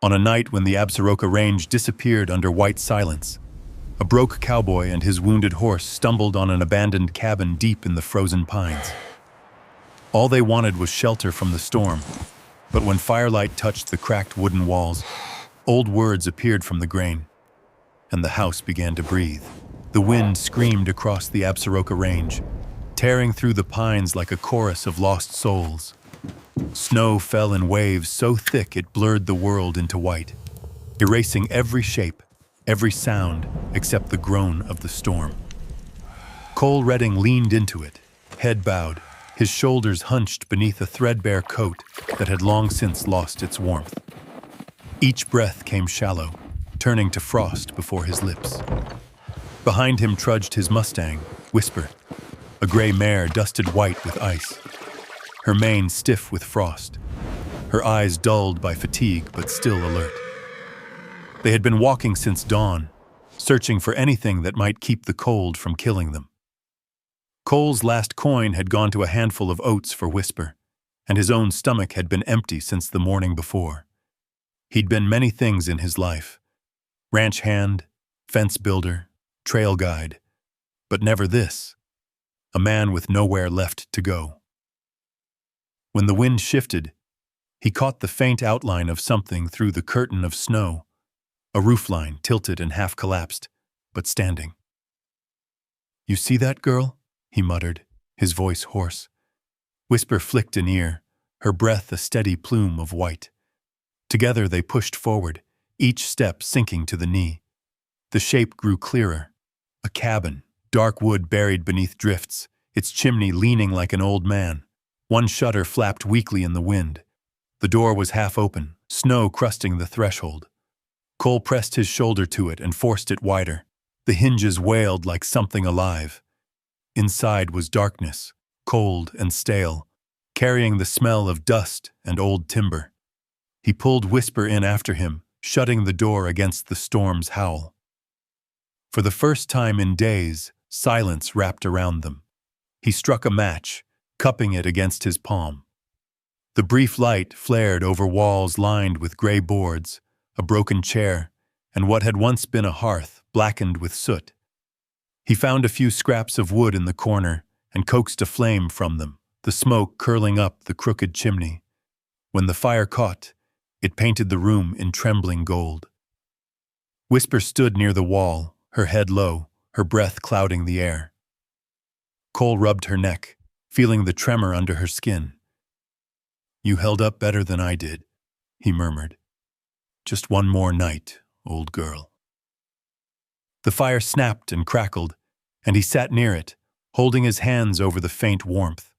On a night when the Absaroka range disappeared under white silence, a broke cowboy and his wounded horse stumbled on an abandoned cabin deep in the frozen pines. All they wanted was shelter from the storm, but when firelight touched the cracked wooden walls, old words appeared from the grain, and the house began to breathe. The wind screamed across the Absaroka range, tearing through the pines like a chorus of lost souls. Snow fell in waves so thick it blurred the world into white, erasing every shape, every sound except the groan of the storm. Cole Redding leaned into it, head bowed, his shoulders hunched beneath a threadbare coat that had long since lost its warmth. Each breath came shallow, turning to frost before his lips. Behind him trudged his Mustang, Whisper, a gray mare dusted white with ice, her mane stiff with frost, her eyes dulled by fatigue but still alert. They had been walking since dawn, searching for anything that might keep the cold from killing them. Cole's last coin had gone to a handful of oats for Whisper, and his own stomach had been empty since the morning before. He'd been many things in his life: ranch hand, fence builder, trail guide, but never this, a man with nowhere left to go. When the wind shifted, he caught the faint outline of something through the curtain of snow, a roofline tilted and half collapsed, but standing. "You see that girl?" he muttered, his voice hoarse. Whisper flicked an ear, her breath a steady plume of white. Together they pushed forward, each step sinking to the knee. The shape grew clearer. A cabin, dark wood buried beneath drifts, its chimney leaning like an old man. One shutter flapped weakly in the wind. The door was half open, snow crusting the threshold. Cole pressed his shoulder to it and forced it wider. The hinges wailed like something alive. Inside was darkness, cold and stale, carrying the smell of dust and old timber. He pulled Whisper in after him, shutting the door against the storm's howl. For the first time in days, silence wrapped around them. He struck a match, cupping it against his palm. The brief light flared over walls lined with gray boards, a broken chair, and what had once been a hearth blackened with soot. He found a few scraps of wood in the corner and coaxed a flame from them, the smoke curling up the crooked chimney. When the fire caught, it painted the room in trembling gold. Whisper stood near the wall, her head low, her breath clouding the air. Cole rubbed her neck, feeling the tremor under her skin. "You held up better than I did," he murmured. "Just one more night, old girl." The fire snapped and crackled, and he sat near it, holding his hands over the faint warmth.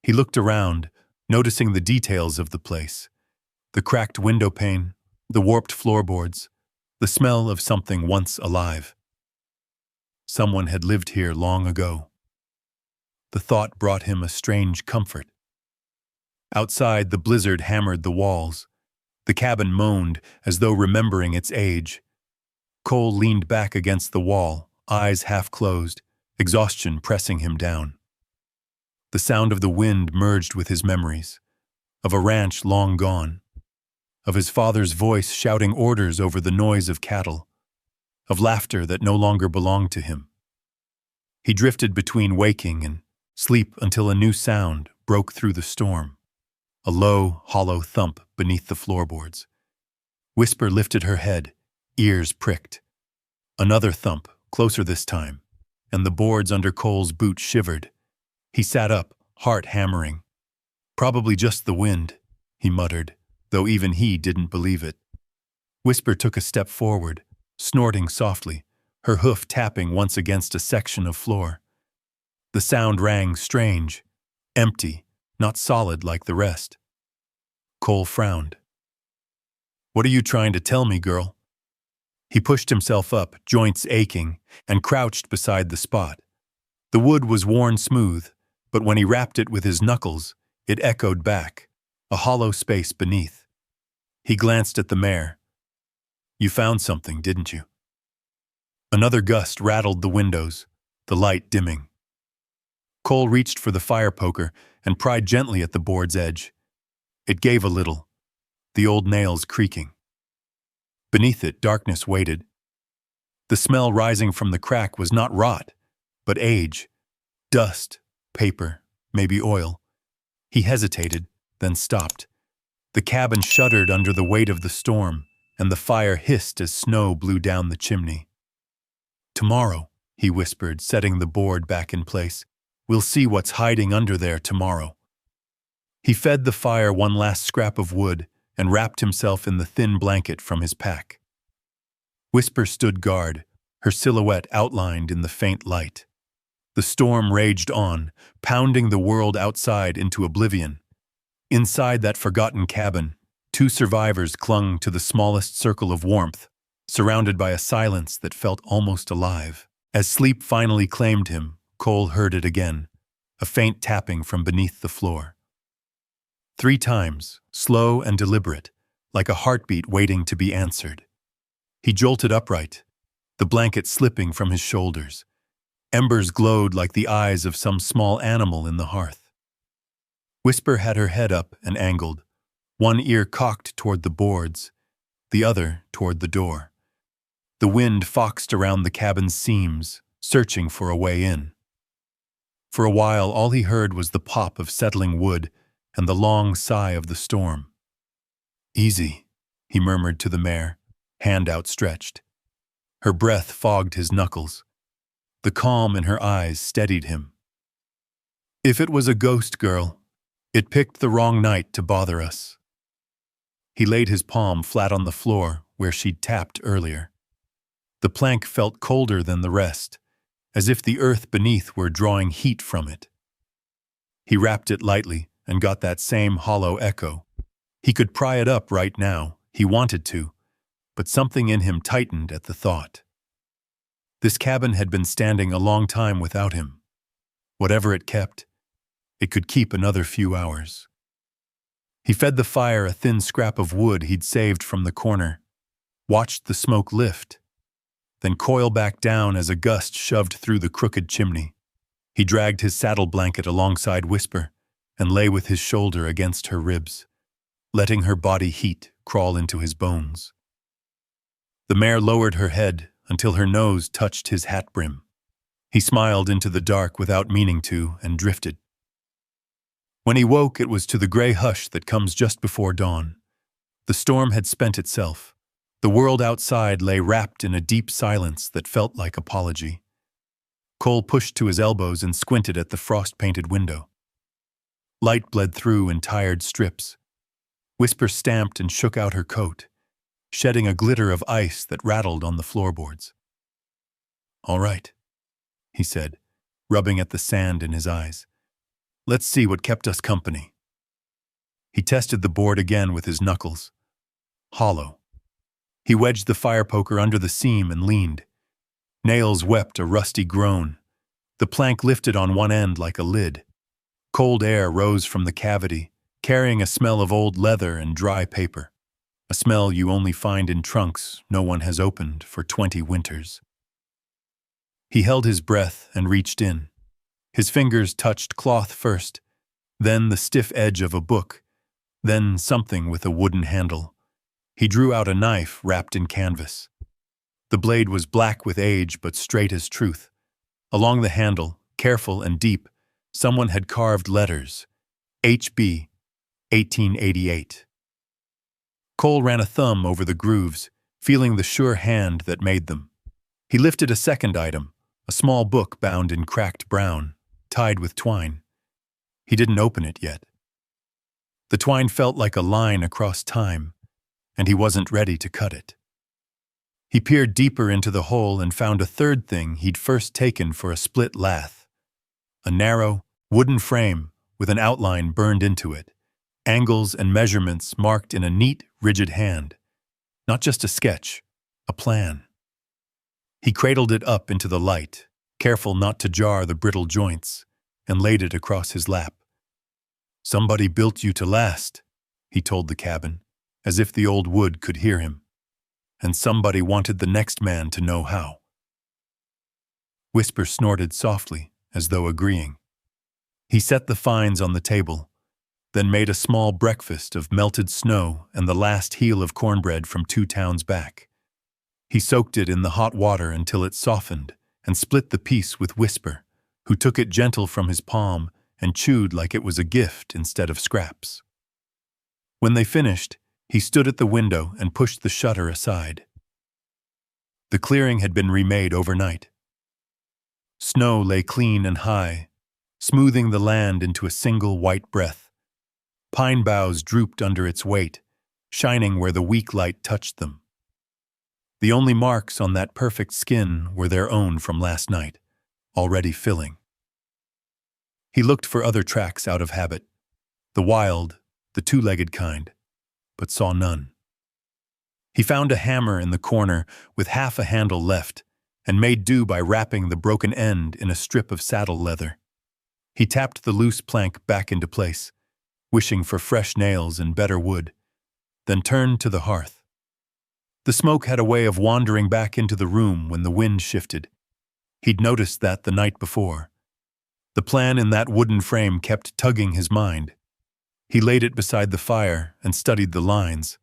He looked around, noticing the details of the place: the cracked window pane, the warped floorboards, the smell of something once alive. Someone had lived here long ago. The thought brought him a strange comfort. Outside, the blizzard hammered the walls. The cabin moaned as though remembering its age. Cole leaned back against the wall, eyes half closed, exhaustion pressing him down. The sound of the wind merged with his memories, of a ranch long gone, of his father's voice shouting orders over the noise of cattle, of laughter that no longer belonged to him. He drifted between waking and sleep until a new sound broke through the storm, a low, hollow thump beneath the floorboards. Whisper lifted her head, ears pricked. Another thump, closer this time, and the boards under Cole's boot shivered. He sat up, heart hammering. "Probably just the wind," he muttered, though even he didn't believe it. Whisper took a step forward, snorting softly, her hoof tapping once against a section of floor. The sound rang strange, empty, not solid like the rest. Cole frowned. "What are you trying to tell me, girl?" He pushed himself up, joints aching, and crouched beside the spot. The wood was worn smooth, but when he rapped it with his knuckles, it echoed back, a hollow space beneath. He glanced at the mare. "You found something, didn't you?" Another gust rattled the windows, the light dimming. Cole reached for the fire poker and pried gently at the board's edge. It gave a little, the old nails creaking. Beneath it, darkness waited. The smell rising from the crack was not rot, but age, dust, paper, maybe oil. He hesitated, then stopped. The cabin shuddered under the weight of the storm, and the fire hissed as snow blew down the chimney. "Tomorrow," he whispered, setting the board back in place. "We'll see what's hiding under there tomorrow." He fed the fire one last scrap of wood and wrapped himself in the thin blanket from his pack. Whisper stood guard, her silhouette outlined in the faint light. The storm raged on, pounding the world outside into oblivion. Inside that forgotten cabin, two survivors clung to the smallest circle of warmth, surrounded by a silence that felt almost alive. As sleep finally claimed him, Cole heard it again, a faint tapping from beneath the floor. 3 times, slow and deliberate, like a heartbeat waiting to be answered. He jolted upright, the blanket slipping from his shoulders. Embers glowed like the eyes of some small animal in the hearth. Whisper had her head up and angled, one ear cocked toward the boards, the other toward the door. The wind foxed around the cabin's seams, searching for a way in. For a while, all he heard was the pop of settling wood and the long sigh of the storm. "Easy," he murmured to the mare, hand outstretched. Her breath fogged his knuckles. The calm in her eyes steadied him. "If it was a ghost girl, it picked the wrong night to bother us." He laid his palm flat on the floor where she'd tapped earlier. The plank felt colder than the rest, as if the earth beneath were drawing heat from it. He rapped it lightly and got that same hollow echo. He could pry it up right now, he wanted to, but something in him tightened at the thought. This cabin had been standing a long time without him. Whatever it kept, it could keep another few hours. He fed the fire a thin scrap of wood he'd saved from the corner, watched the smoke lift, then coil back down as a gust shoved through the crooked chimney. He dragged his saddle blanket alongside Whisper and lay with his shoulder against her ribs, letting her body heat crawl into his bones. The mare lowered her head until her nose touched his hat brim. He smiled into the dark without meaning to and drifted. When he woke, it was to the gray hush that comes just before dawn. The storm had spent itself. The world outside lay wrapped in a deep silence that felt like apology. Cole pushed to his elbows and squinted at the frost-painted window. Light bled through in tired strips. Whisper stamped and shook out her coat, shedding a glitter of ice that rattled on the floorboards. "All right," he said, rubbing at the sand in his eyes. "Let's see what kept us company." He tested the board again with his knuckles. Hollow. He wedged the fire poker under the seam and leaned. Nails wept a rusty groan. The plank lifted on one end like a lid. Cold air rose from the cavity, carrying a smell of old leather and dry paper. A smell you only find in trunks no one has opened for 20 winters. He held his breath and reached in. His fingers touched cloth first, then the stiff edge of a book, then something with a wooden handle. He drew out a knife wrapped in canvas. The blade was black with age but straight as truth. Along the handle, careful and deep, someone had carved letters. HB, 1888. Cole ran a thumb over the grooves, feeling the sure hand that made them. He lifted a second item, a small book bound in cracked brown, tied with twine. He didn't open it yet. The twine felt like a line across time, and he wasn't ready to cut it. He peered deeper into the hole and found a third thing he'd first taken for a split lath. A narrow, wooden frame with an outline burned into it, angles and measurements marked in a neat, rigid hand. Not just a sketch, a plan. He cradled it up into the light, careful not to jar the brittle joints, and laid it across his lap. "Somebody built you to last," he told the cabin, as if the old wood could hear him. "And somebody wanted the next man to know how." Whisper snorted softly, as though agreeing. He set the finds on the table, then made a small breakfast of melted snow and the last heel of cornbread from 2 towns back. He soaked it in the hot water until it softened and split the piece with Whisper, who took it gentle from his palm and chewed like it was a gift instead of scraps. When they finished, he stood at the window and pushed the shutter aside. The clearing had been remade overnight. Snow lay clean and high, smoothing the land into a single white breath. Pine boughs drooped under its weight, shining where the weak light touched them. The only marks on that perfect skin were their own from last night, already filling. He looked for other tracks out of habit, the wild, the two-legged kind, but saw none. He found a hammer in the corner with half a handle left and made do by wrapping the broken end in a strip of saddle leather. He tapped the loose plank back into place, wishing for fresh nails and better wood, then turned to the hearth. The smoke had a way of wandering back into the room when the wind shifted. He'd noticed that the night before. The plan in that wooden frame kept tugging his mind. He laid it beside the fire and studied the lines,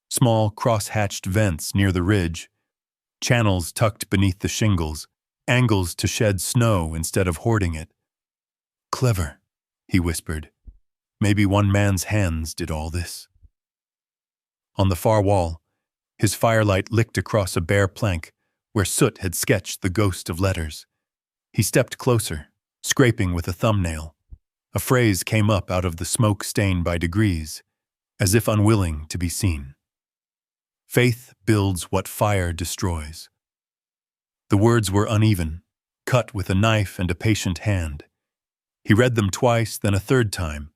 small cross-hatched vents near the ridge, channels tucked beneath the shingles, angles to shed snow instead of hoarding it. Clever, he whispered. Maybe one man's hands did all this. On the far wall, his firelight licked across a bare plank where soot had sketched the ghost of letters. He stepped closer, scraping with a thumbnail. A phrase came up out of the smoke stain by degrees, as if unwilling to be seen. Faith builds what fire destroys. The words were uneven, cut with a knife and a patient hand. He read them twice, then a third time,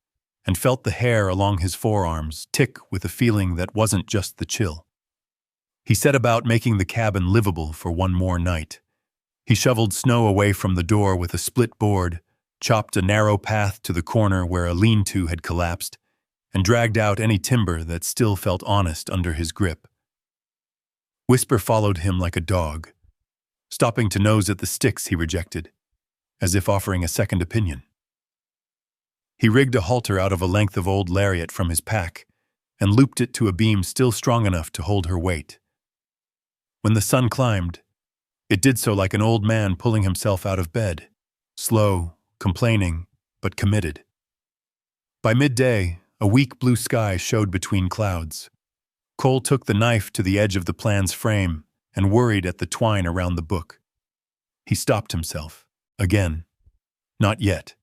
and felt the hair along his forearms tick with a feeling that wasn't just the chill. He set about making the cabin livable for one more night. He shoveled snow away from the door with a split board, chopped a narrow path to the corner where a lean-to had collapsed, and dragged out any timber that still felt honest under his grip. Whisper followed him like a dog, stopping to nose at the sticks he rejected, as if offering a second opinion. He rigged a halter out of a length of old lariat from his pack and looped it to a beam still strong enough to hold her weight. When the sun climbed, it did so like an old man pulling himself out of bed, slow, complaining, but committed. By midday, a weak blue sky showed between clouds. Cole took the knife to the edge of the plan's frame and worried at the twine around the book. He stopped himself. Again. Not yet.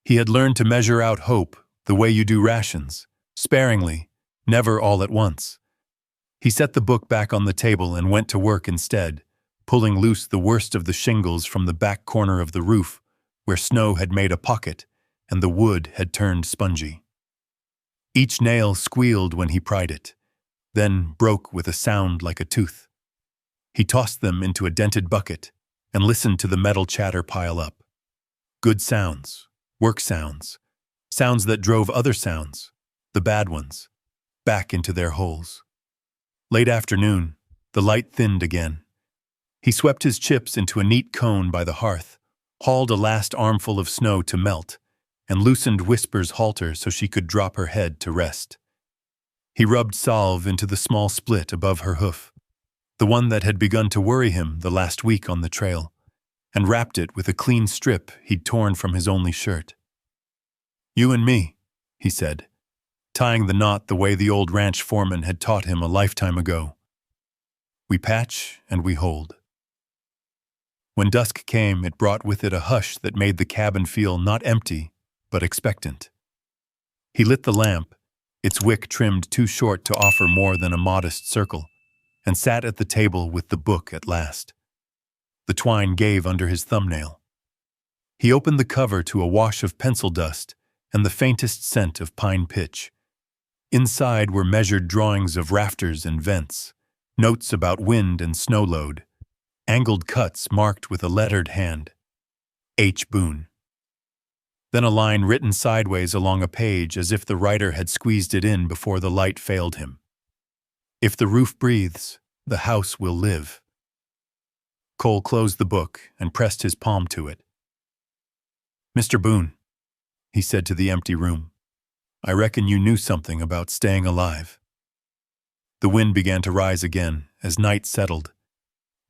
He had learned to measure out hope the way you do rations, sparingly, never all at once. He set the book back on the table and went to work instead, pulling loose the worst of the shingles from the back corner of the roof, where snow had made a pocket and the wood had turned spongy. Each nail squealed when he pried it, then broke with a sound like a tooth. He tossed them into a dented bucket and listened to the metal chatter pile up. Good sounds, work sounds, sounds that drove other sounds, the bad ones, back into their holes. Late afternoon, the light thinned again. He swept his chips into a neat cone by the hearth, hauled a last armful of snow to melt, and loosened Whisper's halter so she could drop her head to rest. He rubbed salve into the small split above her hoof, the one that had begun to worry him the last week on the trail, and wrapped it with a clean strip he'd torn from his only shirt. "You and me," he said, tying the knot the way the old ranch foreman had taught him a lifetime ago. "We patch and we hold." When dusk came, it brought with it a hush that made the cabin feel not empty, but expectant. He lit the lamp, its wick trimmed too short to offer more than a modest circle, and sat at the table with the book at last. The twine gave under his thumbnail. He opened the cover to a wash of pencil dust and the faintest scent of pine pitch. Inside were measured drawings of rafters and vents, notes about wind and snow load, angled cuts marked with a lettered hand. H. Boone. Then a line written sideways along a page as if the writer had squeezed it in before the light failed him. "If the roof breathes, the house will live." Cole closed the book and pressed his palm to it. "Mr. Boone," he said to the empty room, "I reckon you knew something about staying alive." The wind began to rise again as night settled,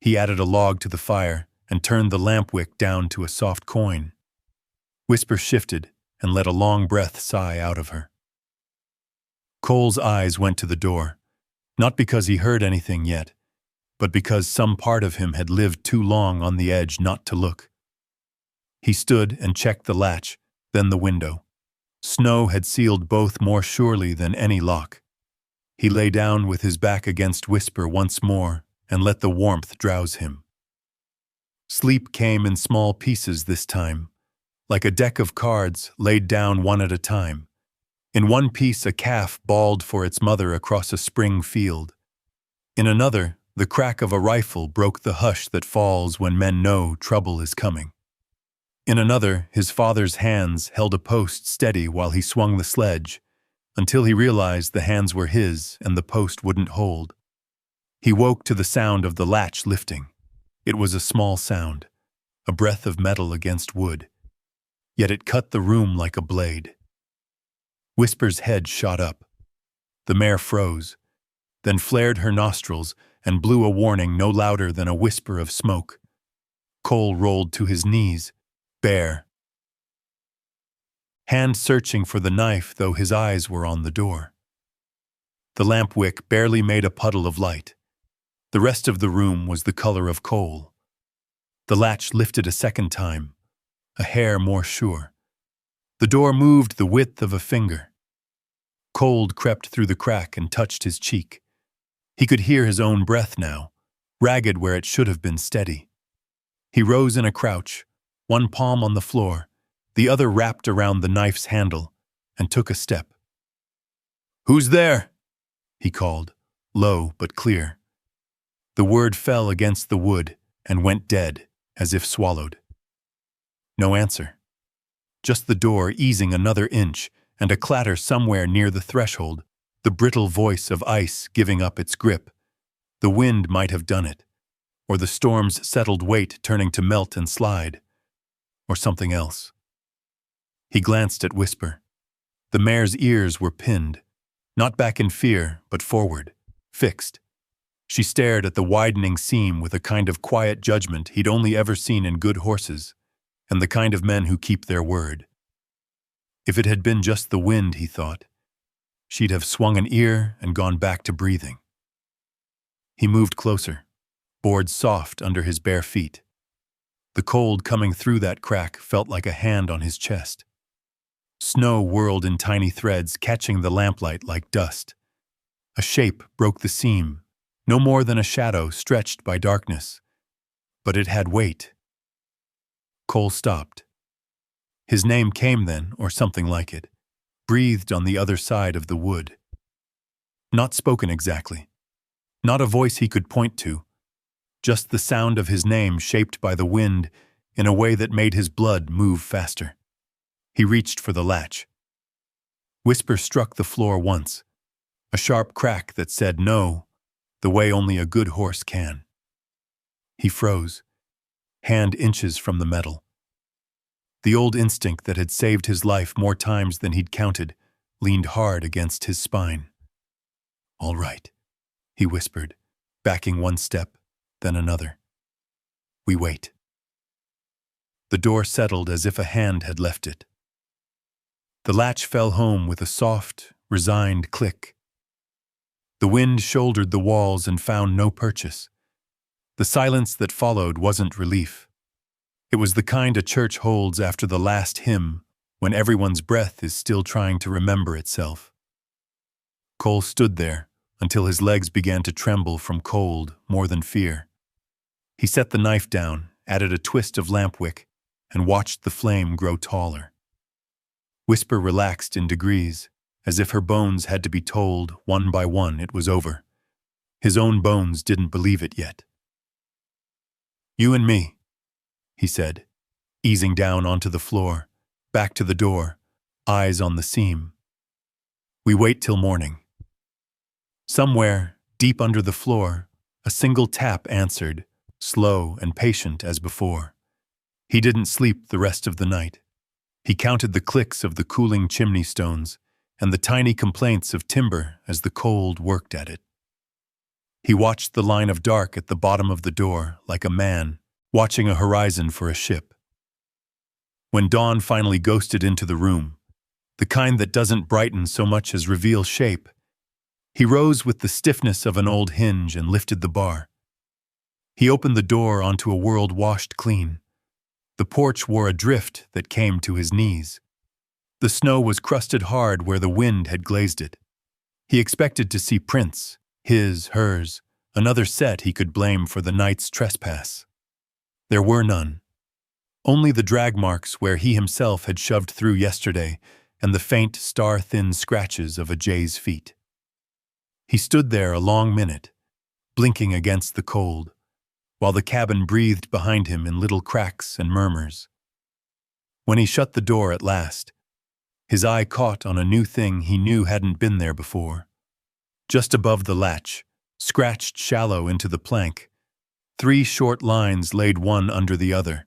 He added a log to the fire and turned the lamp wick down to a soft coin. Whisper shifted and let a long breath sigh out of her. Cole's eyes went to the door, not because he heard anything yet, but because some part of him had lived too long on the edge not to look. He stood and checked the latch, then the window. Snow had sealed both more surely than any lock. He lay down with his back against Whisper once more and let the warmth drowse him. Sleep came in small pieces this time, like a deck of cards laid down one at a time. In one piece, a calf bawled for its mother across a spring field. In another, the crack of a rifle broke the hush that falls when men know trouble is coming. In another, his father's hands held a post steady while he swung the sledge, until he realized the hands were his and the post wouldn't hold. He woke to the sound of the latch lifting. It was a small sound, a breath of metal against wood. Yet it cut the room like a blade. Whisper's head shot up. The mare froze, then flared her nostrils and blew a warning no louder than a whisper of smoke. Cole rolled to his knees, bare. Hand searching for the knife, though his eyes were on the door. The lamp wick barely made a puddle of light. The rest of the room was the color of coal. The latch lifted a second time, a hair more sure. The door moved the width of a finger. Cold crept through the crack and touched his cheek. He could hear his own breath now, ragged where it should have been steady. He rose in a crouch, one palm on the floor, the other wrapped around the knife's handle, and took a step. "Who's there?" he called, low but clear. The word fell against the wood and went dead, as if swallowed. No answer. Just the door easing another inch and a clatter somewhere near the threshold, the brittle voice of ice giving up its grip. The wind might have done it, or the storm's settled weight turning to melt and slide, or something else. He glanced at Whisper. The mare's ears were pinned, not back in fear, but forward, fixed. She stared at the widening seam with a kind of quiet judgment he'd only ever seen in good horses, and the kind of men who keep their word. If it had been just the wind, he thought, she'd have swung an ear and gone back to breathing. He moved closer, boards soft under his bare feet. The cold coming through that crack felt like a hand on his chest. Snow whirled in tiny threads, catching the lamplight like dust. A shape broke the seam, no more than a shadow stretched by darkness. But it had weight. Cole stopped. His name came then, or something like it, breathed on the other side of the wood. Not spoken exactly. Not a voice he could point to. Just the sound of his name shaped by the wind in a way that made his blood move faster. He reached for the latch. Whisper struck the floor once, a sharp crack that said no, the way only a good horse can. He froze, hand inches from the metal. The old instinct that had saved his life more times than he'd counted leaned hard against his spine. "All right," he whispered, backing one step, then another. "We wait." The door settled as if a hand had left it. The latch fell home with a soft, resigned click. The wind shouldered the walls and found no purchase. The silence that followed wasn't relief. It was the kind a church holds after the last hymn, when everyone's breath is still trying to remember itself. Cole stood there until his legs began to tremble from cold more than fear. He set the knife down, added a twist of lamp wick, and watched the flame grow taller. Whisper relaxed in degrees, as if her bones had to be told one by one it was over. His own bones didn't believe it yet. "You and me," he said, easing down onto the floor, back to the door, eyes on the seam. "We wait till morning." Somewhere, deep under the floor, a single tap answered, slow and patient as before. He didn't sleep the rest of the night. He counted the clicks of the cooling chimney stones and the tiny complaints of timber as the cold worked at it. He watched the line of dark at the bottom of the door like a man watching a horizon for a ship. When dawn finally ghosted into the room, the kind that doesn't brighten so much as reveal shape, he rose with the stiffness of an old hinge and lifted the bar. He opened the door onto a world washed clean. The porch wore a drift that came to his knees. The snow was crusted hard where the wind had glazed it. He expected to see prints, his, hers, another set he could blame for the night's trespass. There were none. Only the drag marks where he himself had shoved through yesterday and the faint, star-thin scratches of a jay's feet. He stood there a long minute, blinking against the cold, while the cabin breathed behind him in little cracks and murmurs. When he shut the door at last, his eye caught on a new thing he knew hadn't been there before. Just above the latch, scratched shallow into the plank, 3 short lines laid one under the other,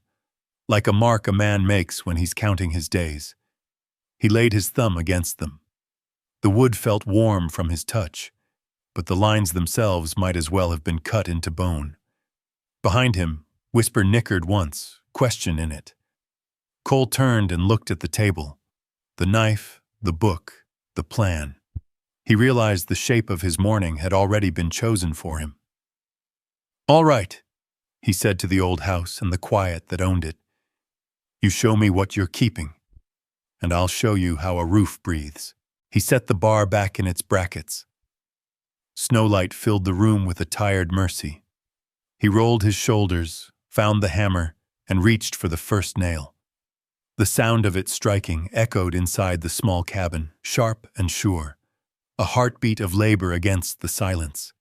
like a mark a man makes when he's counting his days. He laid his thumb against them. The wood felt warm from his touch, but the lines themselves might as well have been cut into bone. Behind him, Whisper nickered once, question in it. Cole turned and looked at the table. The knife, the book, the plan. He realized the shape of his morning had already been chosen for him. "All right," he said to the old house and the quiet that owned it. "You show me what you're keeping, and I'll show you how a roof breathes." He set the bar back in its brackets. Snowlight filled the room with a tired mercy. He rolled his shoulders, found the hammer, and reached for the first nail. The sound of it striking echoed inside the small cabin, sharp and sure, a heartbeat of labor against the silence.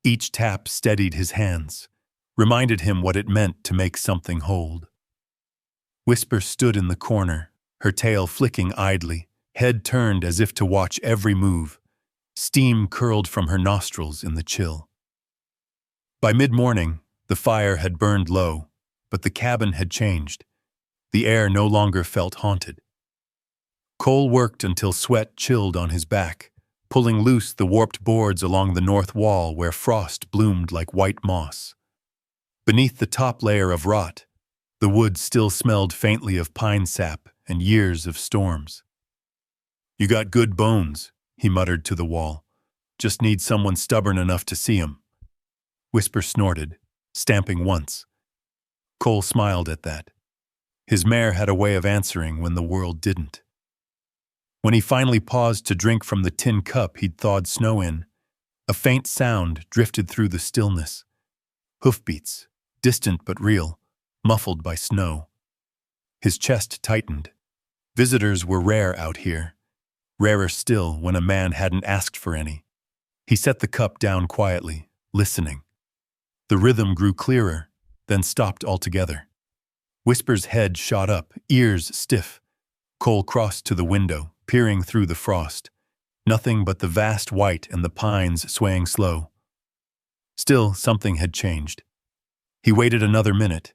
Each tap steadied his hands, reminded him what it meant to make something hold. Whisper stood in the corner, her tail flicking idly, head turned as if to watch every move. Steam curled from her nostrils in the chill. By mid-morning, the fire had burned low, but the cabin had changed. The air no longer felt haunted. Cole worked until sweat chilled on his back, pulling loose the warped boards along the north wall where frost bloomed like white moss. Beneath the top layer of rot, the wood still smelled faintly of pine sap and years of storms. "You got good bones," he muttered to the wall. "Just need someone stubborn enough to see 'em." Whisper snorted, stamping once. Cole smiled at that. His mare had a way of answering when the world didn't. When he finally paused to drink from the tin cup he'd thawed snow in, a faint sound drifted through the stillness. Hoofbeats, distant but real, muffled by snow. His chest tightened. Visitors were rare out here, rarer still when a man hadn't asked for any. He set the cup down quietly, listening. The rhythm grew clearer, then stopped altogether. Whisper's head shot up, ears stiff. Cole crossed to the window, peering through the frost. Nothing but the vast white and the pines swaying slow. Still, something had changed. He waited another minute,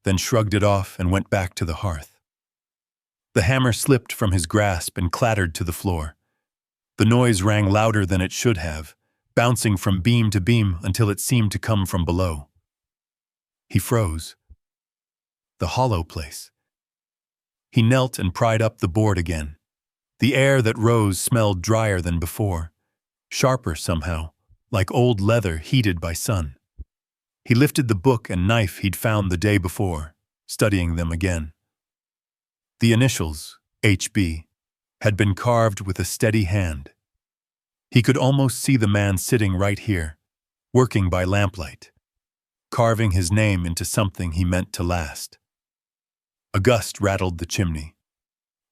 then shrugged it off and went back to the hearth. The hammer slipped from his grasp and clattered to the floor. The noise rang louder than it should have, bouncing from beam to beam until it seemed to come from below. He froze. The hollow place. He knelt and pried up the board again. The air that rose smelled drier than before, sharper somehow, like old leather heated by sun. He lifted the book and knife he'd found the day before, studying them again. The initials, HB, had been carved with a steady hand. He could almost see the man sitting right here, working by lamplight, carving his name into something he meant to last. A gust rattled the chimney.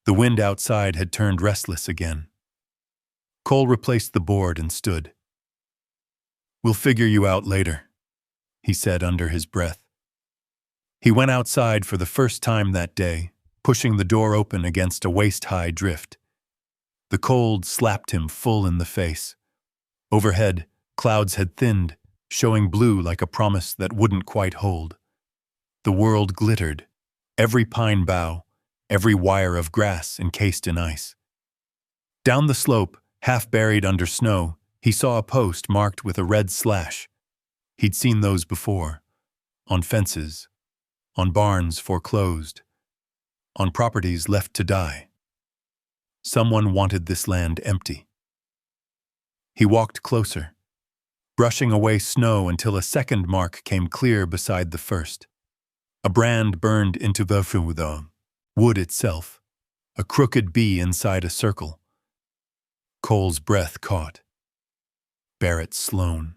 The wind outside had turned restless again. Cole replaced the board and stood. "We'll figure you out later," he said under his breath. He went outside for the first time that day, pushing the door open against a waist-high drift. The cold slapped him full in the face. Overhead, clouds had thinned, showing blue like a promise that wouldn't quite hold. The world glittered, every pine bough, every wire of grass encased in ice. Down the slope, half buried under snow, He saw a post marked with a red slash. He'd seen those before, on fences, on barns foreclosed, on properties left to die. Someone wanted this land empty. He walked closer, brushing away snow until a second mark came clear beside the first. A brand burned into the wood itself, a crooked B inside a circle. Cole's breath caught. Barrett Sloan.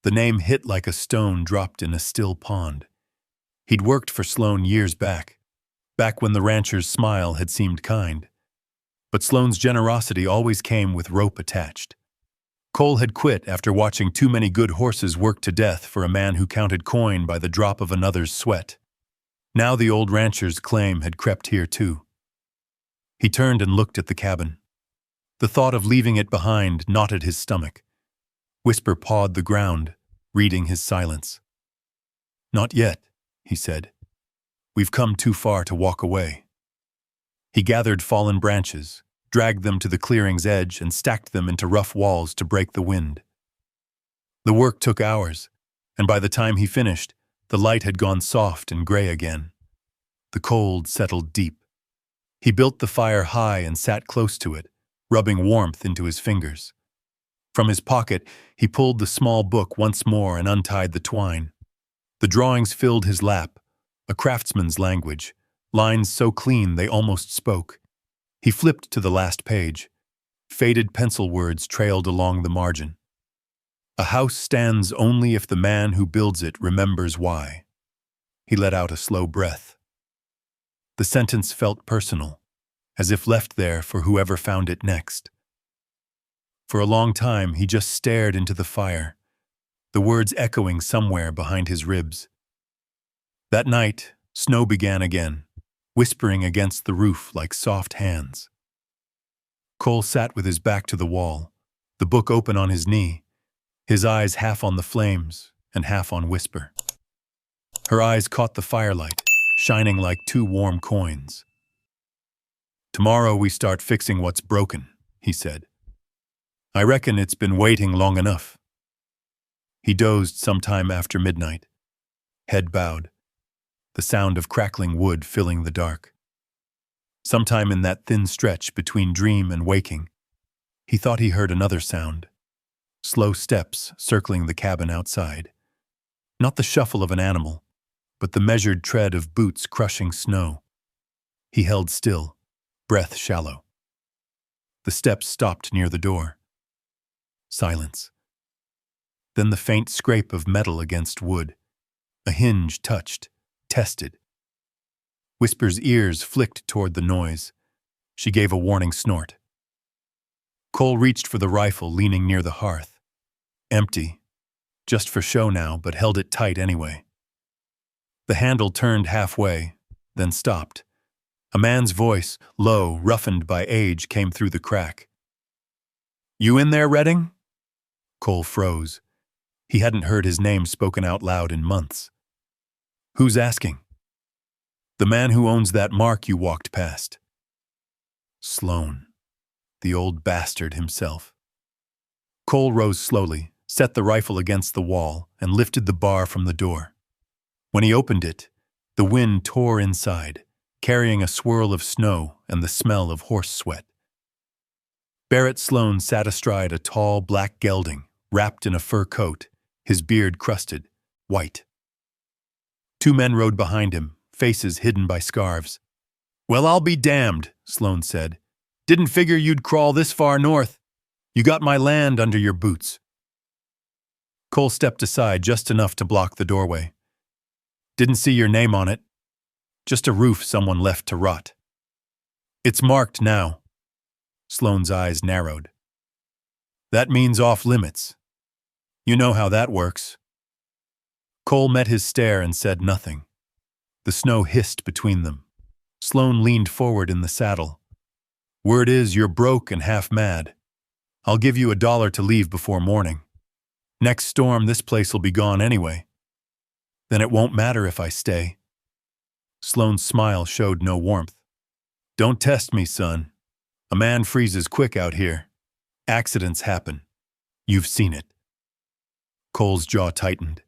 The name hit like a stone dropped in a still pond. He'd worked for Sloan years back when the rancher's smile had seemed kind. But Sloan's generosity always came with rope attached. Cole had quit after watching too many good horses work to death for a man who counted coin by the drop of another's sweat. Now the old rancher's claim had crept here too. He turned and looked at the cabin. The thought of leaving it behind knotted his stomach. Whisper pawed the ground, reading his silence. "Not yet," he said. "We've come too far to walk away." He gathered fallen branches, dragged them to the clearing's edge, and stacked them into rough walls to break the wind. The work took hours, and by the time he finished, the light had gone soft and gray again. The cold settled deep. He built the fire high and sat close to it, rubbing warmth into his fingers. From his pocket, he pulled the small book once more and untied the twine. The drawings filled his lap, a craftsman's language, lines so clean they almost spoke. He flipped to the last page. Faded pencil words trailed along the margin. "A house stands only if the man who builds it remembers why." He let out a slow breath. The sentence felt personal, as if left there for whoever found it next. For a long time, he just stared into the fire, the words echoing somewhere behind his ribs. That night, snow began again, whispering against the roof like soft hands. Cole sat with his back to the wall, the book open on his knee, his eyes half on the flames and half on Whisper. Her eyes caught the firelight, shining like two warm coins. "Tomorrow we start fixing what's broken," he said. "I reckon it's been waiting long enough." He dozed sometime after midnight, head bowed, the sound of crackling wood filling the dark. Sometime in that thin stretch between dream and waking, he thought he heard another sound, slow steps circling the cabin outside. Not the shuffle of an animal, but the measured tread of boots crushing snow. He held still, breath shallow. The steps stopped near the door. Silence. Then the faint scrape of metal against wood. A hinge touched, tested. Whisper's ears flicked toward the noise. She gave a warning snort. Cole reached for the rifle leaning near the hearth. Empty. Just for show now, but held it tight anyway. The handle turned halfway, then stopped. A man's voice, low, roughened by age, came through the crack. "You in there, Redding?" Cole froze. He hadn't heard his name spoken out loud in months. "Who's asking?" "The man who owns that mark you walked past." Sloan. The old bastard himself. Cole rose slowly, set the rifle against the wall, and lifted the bar from the door. When he opened it, the wind tore inside, carrying a swirl of snow and the smell of horse sweat. Barrett Sloan sat astride a tall black gelding, wrapped in a fur coat, his beard crusted, white. Two men rode behind him, faces hidden by scarves. "Well, I'll be damned," Sloan said. "Didn't figure you'd crawl this far north. You got my land under your boots." Cole stepped aside just enough to block the doorway. "Didn't see your name on it. Just a roof someone left to rot." "It's marked now." Sloan's eyes narrowed. "That means off limits. You know how that works." Cole met his stare and said nothing. The snow hissed between them. Sloan leaned forward in the saddle. "Word is you're broke and half mad. I'll give you $1 to leave before morning. Next storm, this place'll be gone anyway. Then it won't matter if I stay." Sloan's smile showed no warmth. "Don't test me, son. A man freezes quick out here. Accidents happen. You've seen it. Cole's jaw tightened.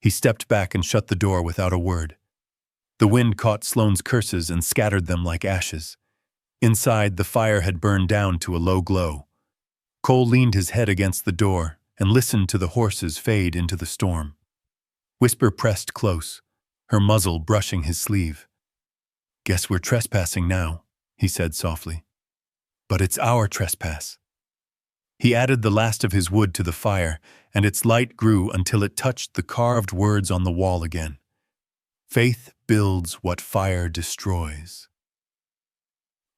He stepped back and shut the door without a word. The wind caught Sloane's curses and scattered them like ashes. Inside, the fire had burned down to a low glow. Cole leaned his head against the door and listened to the horses fade into the storm. Whisper pressed close, her muzzle brushing his sleeve. "Guess we're trespassing now," he said softly. "But it's our trespass." He added the last of his wood to the fire, and its light grew until it touched the carved words on the wall again. "Faith builds what fire destroys."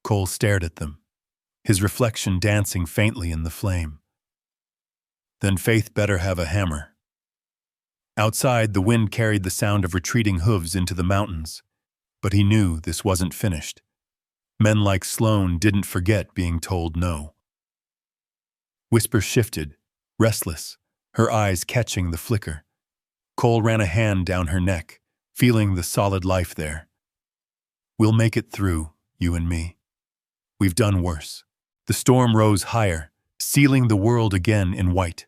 Cole stared at them, his reflection dancing faintly in the flame. "Then Faith better have a hammer." Outside, the wind carried the sound of retreating hooves into the mountains, but he knew this wasn't finished. Men like Sloane didn't forget being told no. Whisper shifted, restless, her eyes catching the flicker. Cole ran a hand down her neck, feeling the solid life there. "We'll make it through, you and me. We've done worse." The storm rose higher, sealing the world again in white.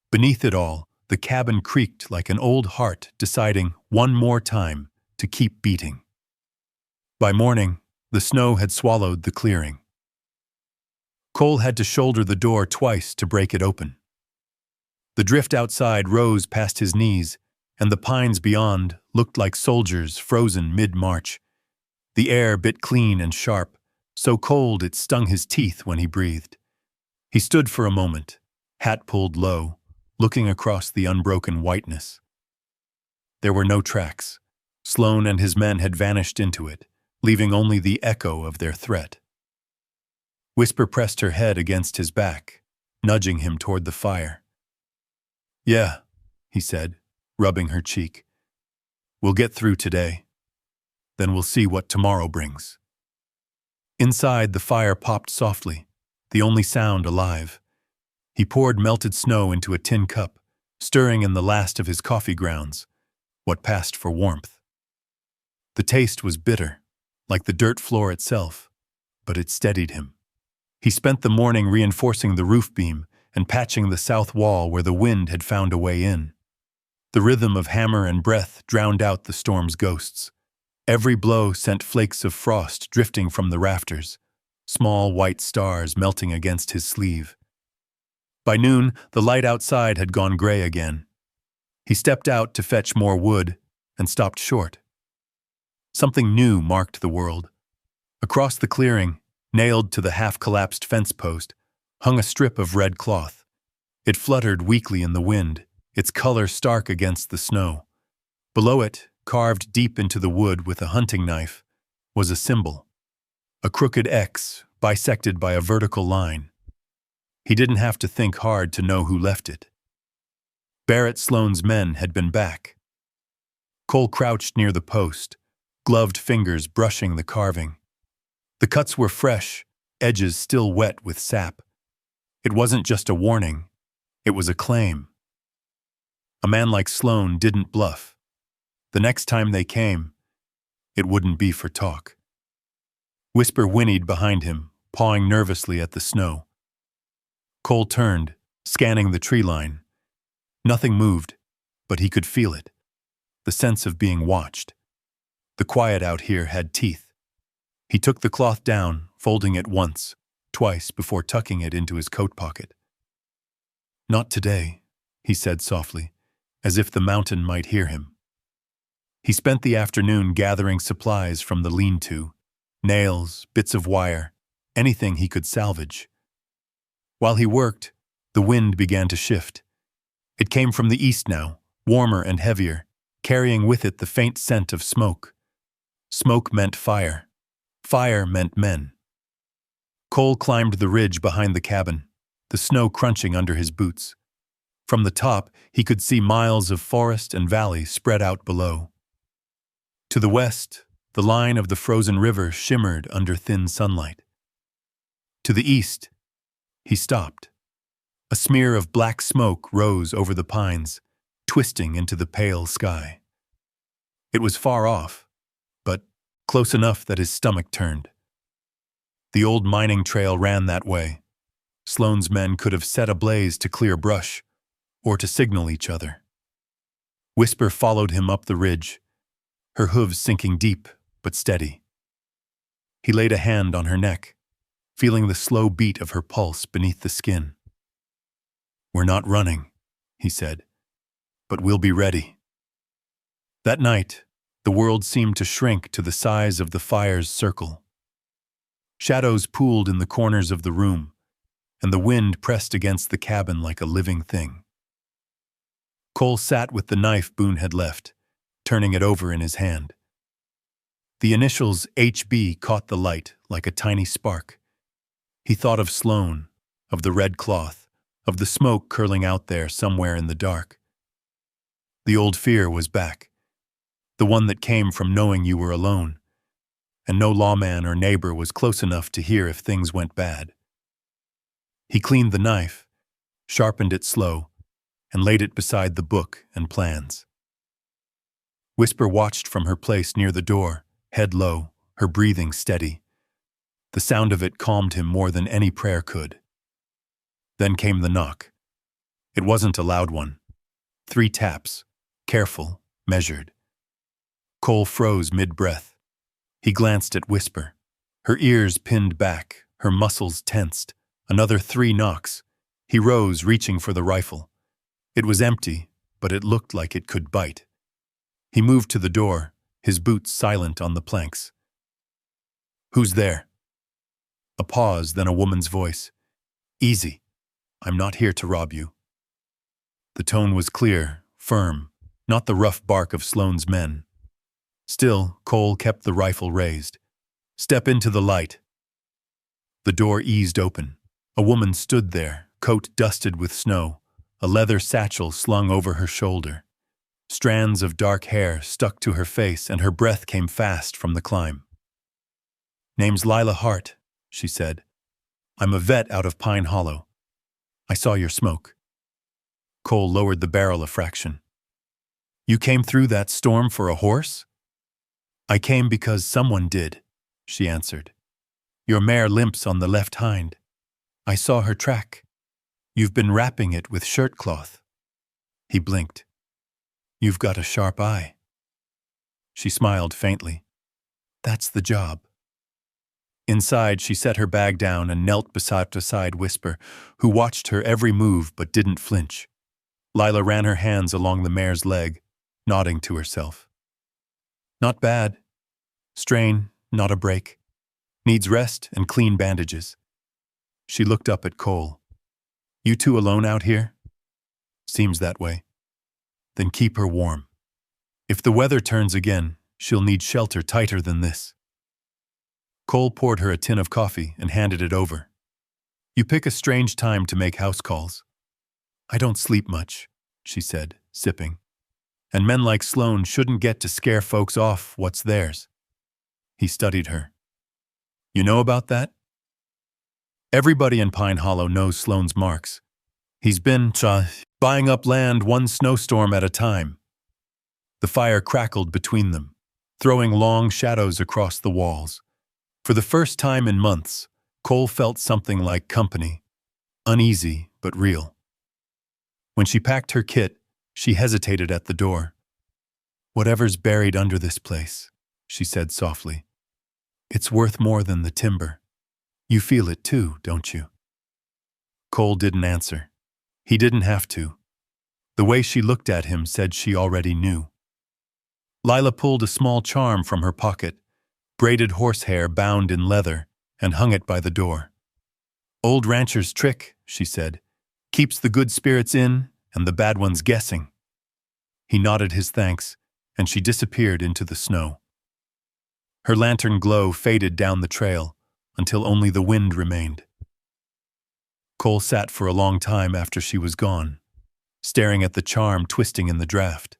Beneath it all, the cabin creaked like an old heart deciding one more time to keep beating. By morning, the snow had swallowed the clearing. Cole had to shoulder the door twice to break it open. The drift outside rose past his knees, and the pines beyond looked like soldiers frozen mid-March. The air bit clean and sharp, so cold it stung his teeth when he breathed. He stood for a moment, hat pulled low, looking across the unbroken whiteness. There were no tracks. Sloane and his men had vanished into it, leaving only the echo of their threat. Whisper pressed her head against his back, nudging him toward the fire. "Yeah," he said, rubbing her cheek. "We'll get through today. Then we'll see what tomorrow brings." Inside, the fire popped softly, the only sound alive. He poured melted snow into a tin cup, stirring in the last of his coffee grounds, what passed for warmth. The taste was bitter, like the dirt floor itself, but it steadied him. He spent the morning reinforcing the roof beam and patching the south wall where the wind had found a way in. The rhythm of hammer and breath drowned out the storm's ghosts. Every blow sent flakes of frost drifting from the rafters, small white stars melting against his sleeve. By noon, the light outside had gone gray again. He stepped out to fetch more wood and stopped short. Something new marked the world. Across the clearing, nailed to the half-collapsed fence post, hung a strip of red cloth. It fluttered weakly in the wind, its color stark against the snow. Below it, carved deep into the wood with a hunting knife, was a symbol. A crooked X, bisected by a vertical line. He didn't have to think hard to know who left it. Barrett Sloane's men had been back. Cole crouched near the post, gloved fingers brushing the carving. The cuts were fresh, edges still wet with sap. It wasn't just a warning, it was a claim. A man like Sloane didn't bluff. The next time they came, it wouldn't be for talk. Whisper whinnied behind him, pawing nervously at the snow. Cole turned, scanning the tree line. Nothing moved, but he could feel it. The sense of being watched. The quiet out here had teeth. He took the cloth down, folding it once, twice before tucking it into his coat pocket. "Not today," he said softly, as if the mountain might hear him. He spent the afternoon gathering supplies from the lean-to, nails, bits of wire, anything he could salvage. While he worked, the wind began to shift. It came from the east now, warmer and heavier, carrying with it the faint scent of smoke. Smoke meant fire. Fire meant men. Cole climbed the ridge behind the cabin, the snow crunching under his boots. From the top, he could see miles of forest and valley spread out below. To the west, the line of the frozen river shimmered under thin sunlight. To the east, he stopped. A smear of black smoke rose over the pines, twisting into the pale sky. It was far off, but close enough that his stomach turned. The old mining trail ran that way, Sloane's men could have set a blaze to clear brush, or to signal each other. Whisper followed him up the ridge, her hooves sinking deep but steady. He laid a hand on her neck, feeling the slow beat of her pulse beneath the skin. "We're not running," he said, "but we'll be ready." That night, the world seemed to shrink to the size of the fire's circle. Shadows pooled in the corners of the room, and the wind pressed against the cabin like a living thing. Cole sat with the knife Boone had left, turning it over in his hand. The initials HB caught the light like a tiny spark. He thought of Sloane, of the red cloth, of the smoke curling out there somewhere in the dark. The old fear was back, the one that came from knowing you were alone, and no lawman or neighbor was close enough to hear if things went bad. He cleaned the knife, sharpened it slow, and laid it beside the book and plans. Whisper watched from her place near the door, head low, her breathing steady. The sound of it calmed him more than any prayer could. Then came the knock. It wasn't a loud one. 3 taps, careful, measured. Cole froze mid-breath. He glanced at Whisper, her ears pinned back, her muscles tensed. Another 3 knocks. He rose, reaching for the rifle. It was empty, but it looked like it could bite. He moved to the door, his boots silent on the planks. "Who's there?" A pause, then a woman's voice. "Easy. I'm not here to rob you." The tone was clear, firm, not the rough bark of Sloane's men. Still, Cole kept the rifle raised. "Step into the light." The door eased open. A woman stood there, coat dusted with snow, a leather satchel slung over her shoulder. Strands of dark hair stuck to her face and her breath came fast from the climb. "Name's Lila Hart," she said. "I'm a vet out of Pine Hollow. I saw your smoke." Cole lowered the barrel a fraction. "You came through that storm for a horse?" "I came because someone did," she answered. "Your mare limps on the left hind. I saw her track. You've been wrapping it with shirt cloth." He blinked. "You've got a sharp eye." She smiled faintly. "That's the job." Inside, she set her bag down and knelt beside Whisper, who watched her every move but didn't flinch. Lila ran her hands along the mare's leg, nodding to herself. "Not bad. Strain, not a break. Needs rest and clean bandages." She looked up at Cole. "You 2 alone out here?" "Seems that way." "Then keep her warm. If the weather turns again, she'll need shelter tighter than this." Cole poured her a tin of coffee and handed it over. "You pick a strange time to make house calls." "I don't sleep much," she said, sipping. "And men like Sloane shouldn't get to scare folks off what's theirs." He studied her. "You know about that?" "Everybody in Pine Hollow knows Sloane's marks. He's been buying up land one snowstorm at a time." The fire crackled between them, throwing long shadows across the walls. For the first time in months, Cole felt something like company, uneasy but real. When she packed her kit, she hesitated at the door. "Whatever's buried under this place," she said softly. "It's worth more than the timber. You feel it too, don't you?" Cole didn't answer. He didn't have to. The way she looked at him said she already knew. Lila pulled a small charm from her pocket, braided horsehair bound in leather, and hung it by the door. "Old rancher's trick," she said. "Keeps the good spirits in and the bad ones guessing." He nodded his thanks, and she disappeared into the snow. Her lantern glow faded down the trail until only the wind remained. Cole sat for a long time after she was gone, staring at the charm twisting in the draft.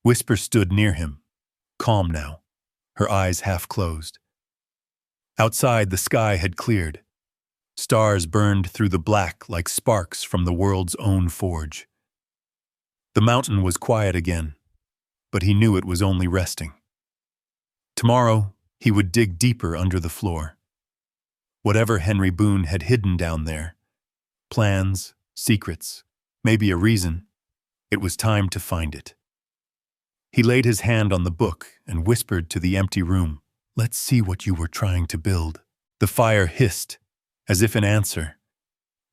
Whisper stood near him, calm now, her eyes half closed. Outside, the sky had cleared. Stars burned through the black like sparks from the world's own forge. The mountain was quiet again, but he knew it was only resting. Tomorrow, he would dig deeper under the floor. Whatever Henry Boone had hidden down there, plans, secrets, maybe a reason, it was time to find it. He laid his hand on the book and whispered to the empty room, "Let's see what you were trying to build." The fire hissed, as if in answer,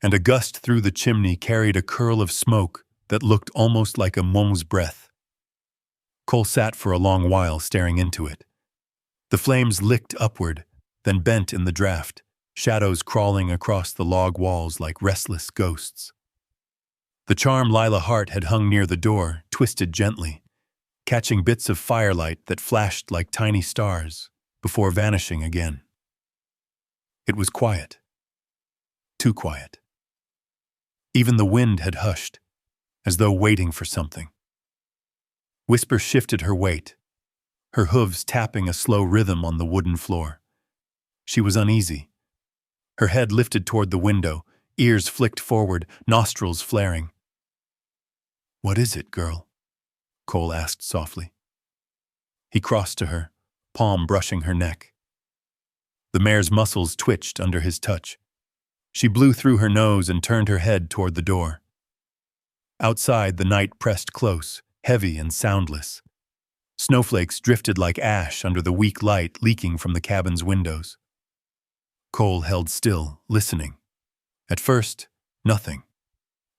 and a gust through the chimney carried a curl of smoke that looked almost like a mome's breath. Cole sat for a long while staring into it. The flames licked upward, then bent in the draft, shadows crawling across the log walls like restless ghosts. The charm Lila Hart had hung near the door twisted gently, catching bits of firelight that flashed like tiny stars before vanishing again. It was quiet. Too quiet. Even the wind had hushed, as though waiting for something. Whisper shifted her weight, her hooves tapping a slow rhythm on the wooden floor. She was uneasy. Her head lifted toward the window, ears flicked forward, nostrils flaring. "What is it, girl?" Cole asked softly. He crossed to her, palm brushing her neck. The mare's muscles twitched under his touch. She blew through her nose and turned her head toward the door. Outside, the night pressed close, heavy and soundless. Snowflakes drifted like ash under the weak light leaking from the cabin's windows. Cole held still, listening. At first, nothing.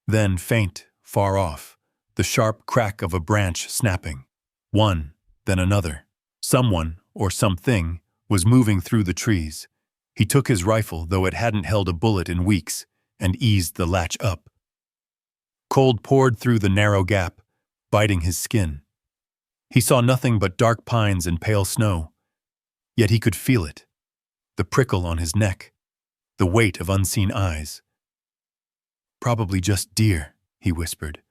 Then, faint, far off, the sharp crack of a branch snapping. One, then another. Someone, or something, was moving through the trees. He took his rifle, though it hadn't held a bullet in weeks, and eased the latch up. Cold poured through the narrow gap, biting his skin. He saw nothing but dark pines and pale snow, yet he could feel it. The prickle on his neck, the weight of unseen eyes. "Probably just deer," he whispered,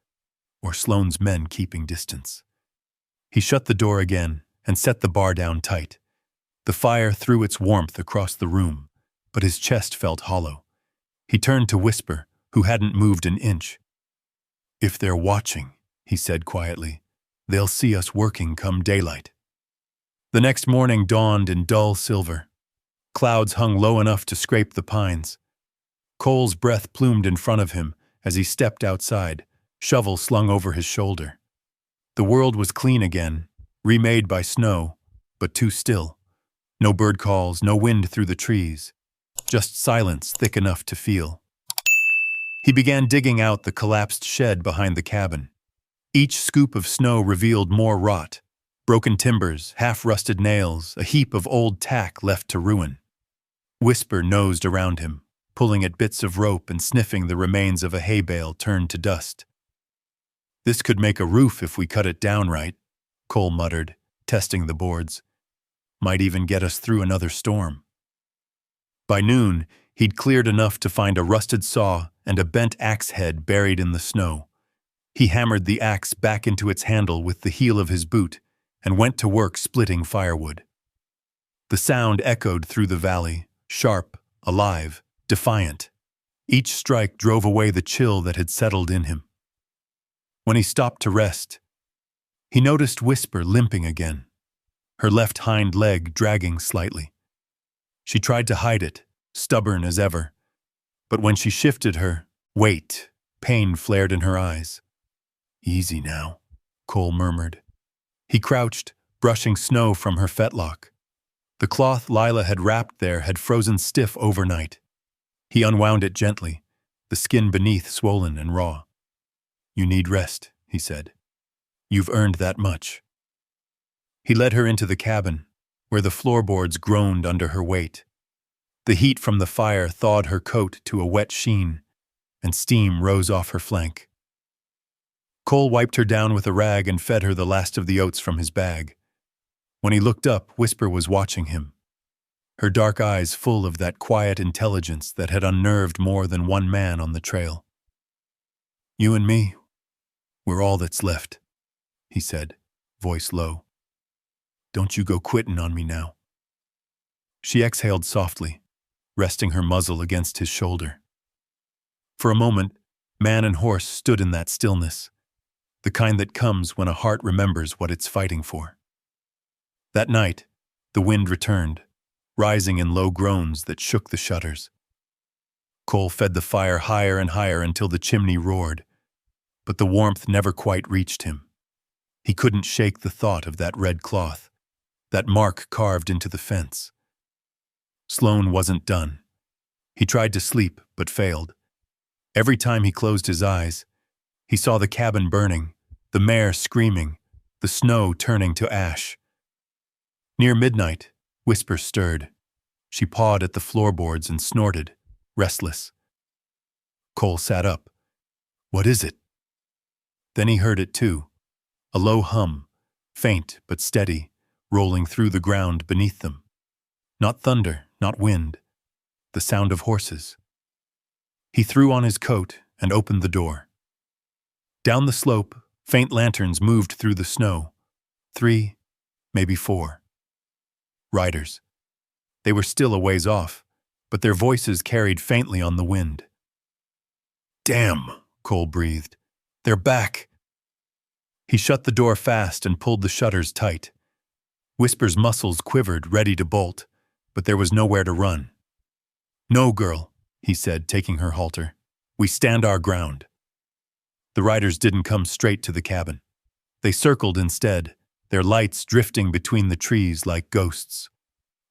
"or Sloane's men keeping distance." He shut the door again and set the bar down tight. The fire threw its warmth across the room, but his chest felt hollow. He turned to Whisper, who hadn't moved an inch. "If they're watching," he said quietly, "they'll see us working come daylight." The next morning dawned in dull silver. Clouds hung low enough to scrape the pines. Cole's breath plumed in front of him as he stepped outside, shovel slung over his shoulder. The world was clean again, remade by snow, but too still. No bird calls, no wind through the trees, just silence thick enough to feel. He began digging out the collapsed shed behind the cabin. Each scoop of snow revealed more rot, broken timbers, half-rusted nails, a heap of old tack left to ruin. Whisper nosed around him, pulling at bits of rope and sniffing the remains of a hay bale turned to dust. "This could make a roof if we cut it down right," Cole muttered, testing the boards. "Might even get us through another storm." By noon, he'd cleared enough to find a rusted saw and a bent axe head buried in the snow. He hammered the axe back into its handle with the heel of his boot and went to work splitting firewood. The sound echoed through the valley, sharp, alive, defiant. Each strike drove away the chill that had settled in him. When he stopped to rest, he noticed Whisper limping again, her left hind leg dragging slightly. She tried to hide it, stubborn as ever, but when she shifted her weight, pain flared in her eyes. "Easy now," Cole murmured. He crouched, brushing snow from her fetlock. The cloth Lila had wrapped there had frozen stiff overnight. He unwound it gently, the skin beneath swollen and raw. "You need rest," he said. "You've earned that much." He led her into the cabin, where the floorboards groaned under her weight. The heat from the fire thawed her coat to a wet sheen, and steam rose off her flank. Cole wiped her down with a rag and fed her the last of the oats from his bag. When he looked up, Whisper was watching him, her dark eyes full of that quiet intelligence that had unnerved more than one man on the trail. "You and me, we're all that's left," he said, voice low. "Don't you go quitting on me now." She exhaled softly, resting her muzzle against his shoulder. For a moment, man and horse stood in that stillness, the kind that comes when a heart remembers what it's fighting for. That night, the wind returned, rising in low groans that shook the shutters. Cole fed the fire higher and higher until the chimney roared, but the warmth never quite reached him. He couldn't shake the thought of that red cloth, that mark carved into the fence. Sloan wasn't done. He tried to sleep, but failed. Every time he closed his eyes, he saw the cabin burning, the mare screaming, the snow turning to ash. Near midnight, Whisper stirred. She pawed at the floorboards and snorted, restless. Cole sat up. What is it? Then he heard it too, a low hum, faint but steady, rolling through the ground beneath them. Not thunder, not wind, the sound of horses. He threw on his coat and opened the door. Down the slope, faint lanterns moved through the snow. 3, maybe 4. Riders. They were still a ways off, but their voices carried faintly on the wind. Damn, Cole breathed. They're back. He shut the door fast and pulled the shutters tight. Whisper's muscles quivered, ready to bolt, but there was nowhere to run. No, girl, he said, taking her halter. We stand our ground. The riders didn't come straight to the cabin. They circled instead, their lights drifting between the trees like ghosts.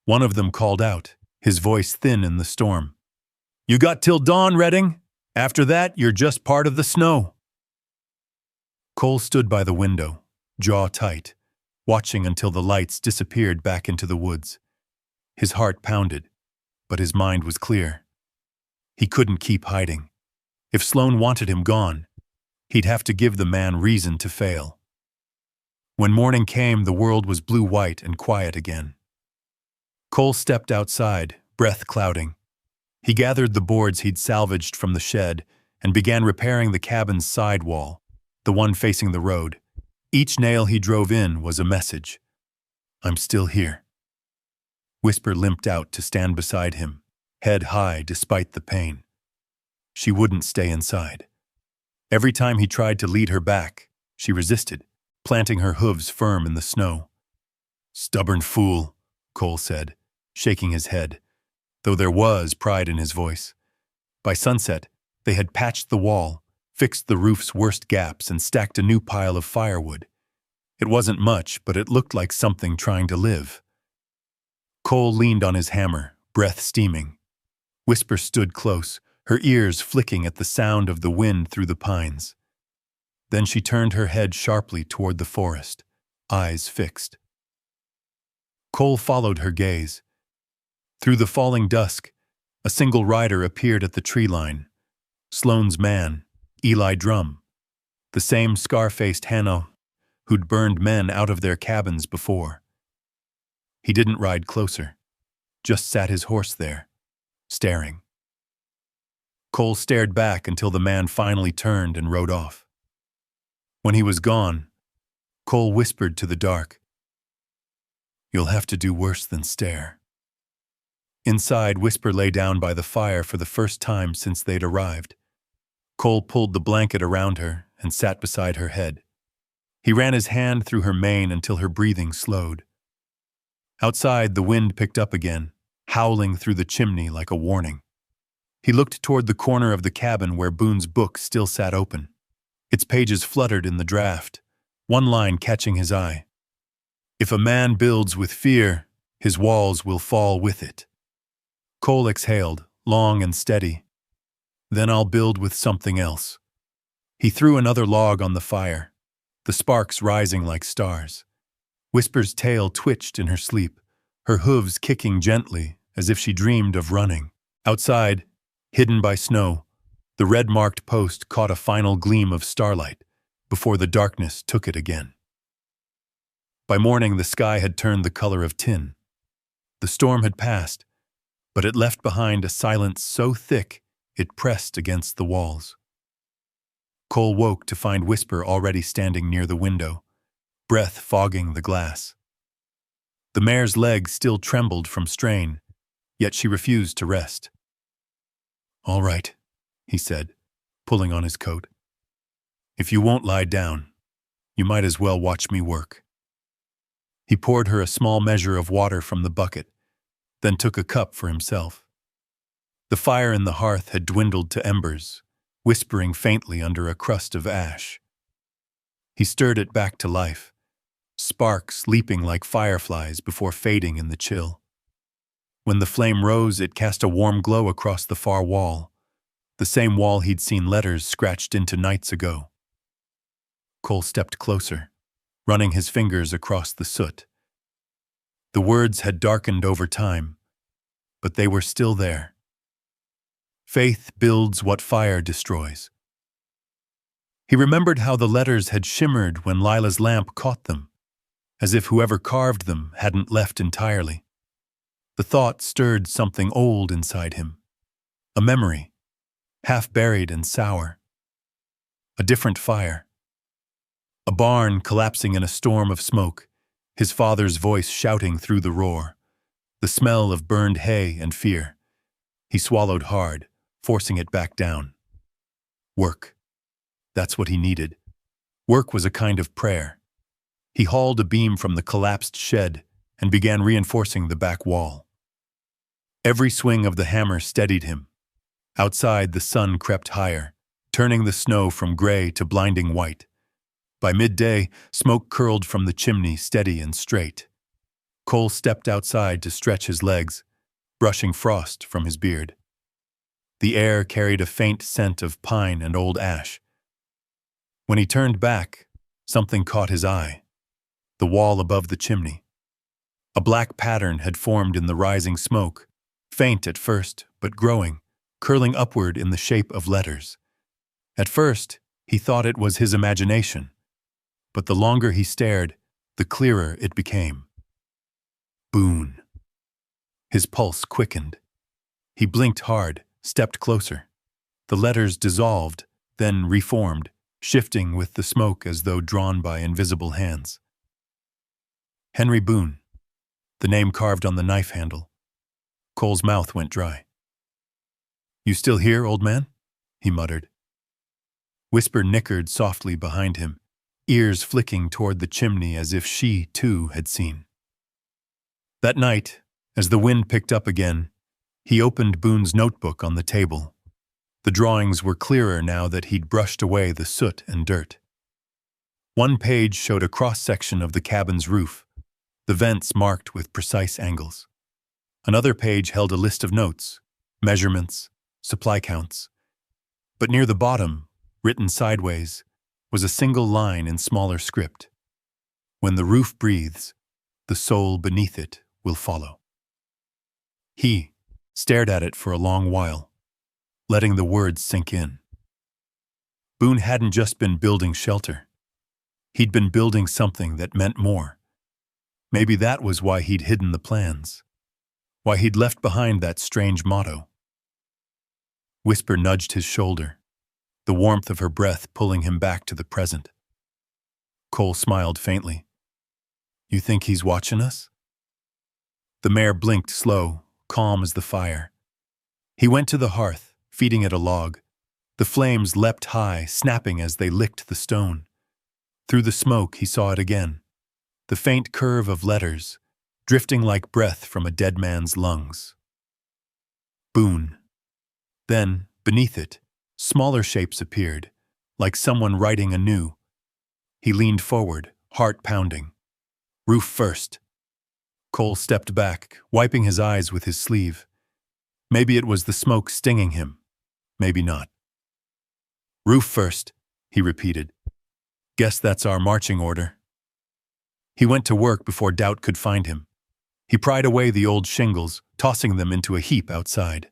One of them called out, his voice thin in the storm. You got till dawn, Redding. After that, you're just part of the snow. Cole stood by the window, jaw tight, watching until the lights disappeared back into the woods. His heart pounded, but his mind was clear. He couldn't keep hiding. If Sloan wanted him gone, he'd have to give the man reason to fail. When morning came, the world was blue-white and quiet again. Cole stepped outside, breath clouding. He gathered the boards he'd salvaged from the shed and began repairing the cabin's side wall, the one facing the road. Each nail he drove in was a message. I'm still here. Whisper limped out to stand beside him, head high despite the pain. She wouldn't stay inside. Every time he tried to lead her back, she resisted, planting her hooves firm in the snow. Stubborn fool, Cole said, shaking his head, though there was pride in his voice. By sunset, they had patched the wall, fixed the roof's worst gaps, and stacked a new pile of firewood. It wasn't much, but it looked like something trying to live. Cole leaned on his hammer, breath steaming. Whisper stood close, her ears flicking at the sound of the wind through the pines. Then she turned her head sharply toward the forest, eyes fixed. Cole followed her gaze. Through the falling dusk, a single rider appeared at the tree line. Sloan's man, Eli Drum, the same scar-faced Hanno who'd burned men out of their cabins before. He didn't ride closer, just sat his horse there, staring. Cole stared back until the man finally turned and rode off. When he was gone, Cole whispered to the dark, You'll have to do worse than stare. Inside, Whisper lay down by the fire for the first time since they'd arrived. Cole pulled the blanket around her and sat beside her head. He ran his hand through her mane until her breathing slowed. Outside, the wind picked up again, howling through the chimney like a warning. He looked toward the corner of the cabin where Boone's book still sat open. Its pages fluttered in the draft, one line catching his eye. If a man builds with fear, his walls will fall with it. Cole exhaled, long and steady. Then I'll build with something else. He threw another log on the fire, the sparks rising like stars. Whisper's tail twitched in her sleep, her hooves kicking gently as if she dreamed of running. Outside, hidden by snow, the red-marked post caught a final gleam of starlight before the darkness took it again. By morning, the sky had turned the color of tin. The storm had passed, but it left behind a silence so thick it pressed against the walls. Cole woke to find Whisper already standing near the window, breath fogging the glass. The mare's legs still trembled from strain, yet she refused to rest. All right, he said, pulling on his coat. If you won't lie down, you might as well watch me work. He poured her a small measure of water from the bucket, then took a cup for himself. The fire in the hearth had dwindled to embers, whispering faintly under a crust of ash. He stirred it back to life, sparks leaping like fireflies before fading in the chill. When the flame rose, it cast a warm glow across the far wall, the same wall he'd seen letters scratched into nights ago. Cole stepped closer, running his fingers across the soot. The words had darkened over time, but they were still there. Faith builds what fire destroys. He remembered how the letters had shimmered when Lila's lamp caught them, as if whoever carved them hadn't left entirely. The thought stirred something old inside him, a memory, half buried and sour. A different fire. A barn collapsing in a storm of smoke, his father's voice shouting through the roar, the smell of burned hay and fear. He swallowed hard, forcing it back down. Work. That's what he needed. Work was a kind of prayer. He hauled a beam from the collapsed shed and began reinforcing the back wall. Every swing of the hammer steadied him. Outside, the sun crept higher, turning the snow from gray to blinding white. By midday, smoke curled from the chimney steady and straight. Cole stepped outside to stretch his legs, brushing frost from his beard. The air carried a faint scent of pine and old ash. When he turned back, something caught his eye. The wall above the chimney. A black pattern had formed in the rising smoke, faint at first, but growing, curling upward in the shape of letters. At first, he thought it was his imagination, but the longer he stared, the clearer it became. Boone. His pulse quickened. He blinked hard, stepped closer. The letters dissolved, then reformed, shifting with the smoke as though drawn by invisible hands. Henry Boone, the name carved on the knife handle. Cole's mouth went dry. "You still here, old man?" he muttered. Whisper nickered softly behind him, ears flicking toward the chimney as if she, too, had seen. That night, as the wind picked up again, he opened Boone's notebook on the table. The drawings were clearer now that he'd brushed away the soot and dirt. One page showed a cross-section of the cabin's roof, the vents marked with precise angles. Another page held a list of notes, measurements, supply counts. But near the bottom, written sideways, was a single line in smaller script. When the roof breathes, the soul beneath it will follow. He stared at it for a long while, letting the words sink in. Boone hadn't just been building shelter. He'd been building something that meant more. Maybe that was why he'd hidden the plans, why he'd left behind that strange motto. Whisper nudged his shoulder, the warmth of her breath pulling him back to the present. Cole smiled faintly. "You think he's watching us?" The mare blinked slow, calm as the fire. He went to the hearth, feeding it a log. The flames leapt high, snapping as they licked the stone. Through the smoke, he saw it again. The faint curve of letters, drifting like breath from a dead man's lungs. Boone. Then, beneath it, smaller shapes appeared, like someone writing anew. He leaned forward, heart pounding. Roof first. Cole stepped back, wiping his eyes with his sleeve. Maybe it was the smoke stinging him. Maybe not. "Roof first," he repeated. "Guess that's our marching order." He went to work before doubt could find him. He pried away the old shingles, tossing them into a heap outside.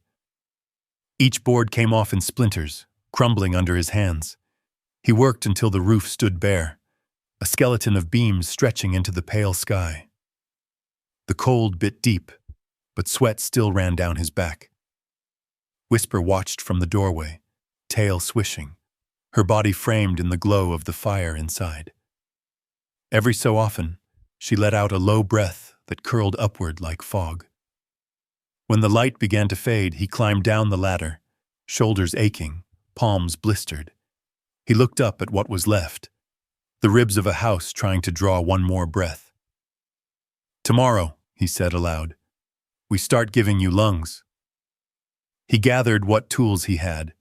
Each board came off in splinters, crumbling under his hands. He worked until the roof stood bare, a skeleton of beams stretching into the pale sky. The cold bit deep, but sweat still ran down his back. Whisper watched from the doorway, tail swishing, her body framed in the glow of the fire inside. Every so often, she let out a low breath that curled upward like fog. When the light began to fade, he climbed down the ladder, shoulders aching, palms blistered. He looked up at what was left, the ribs of a house trying to draw one more breath. "Tomorrow," he said aloud, we start giving you lungs. He gathered what tools he had,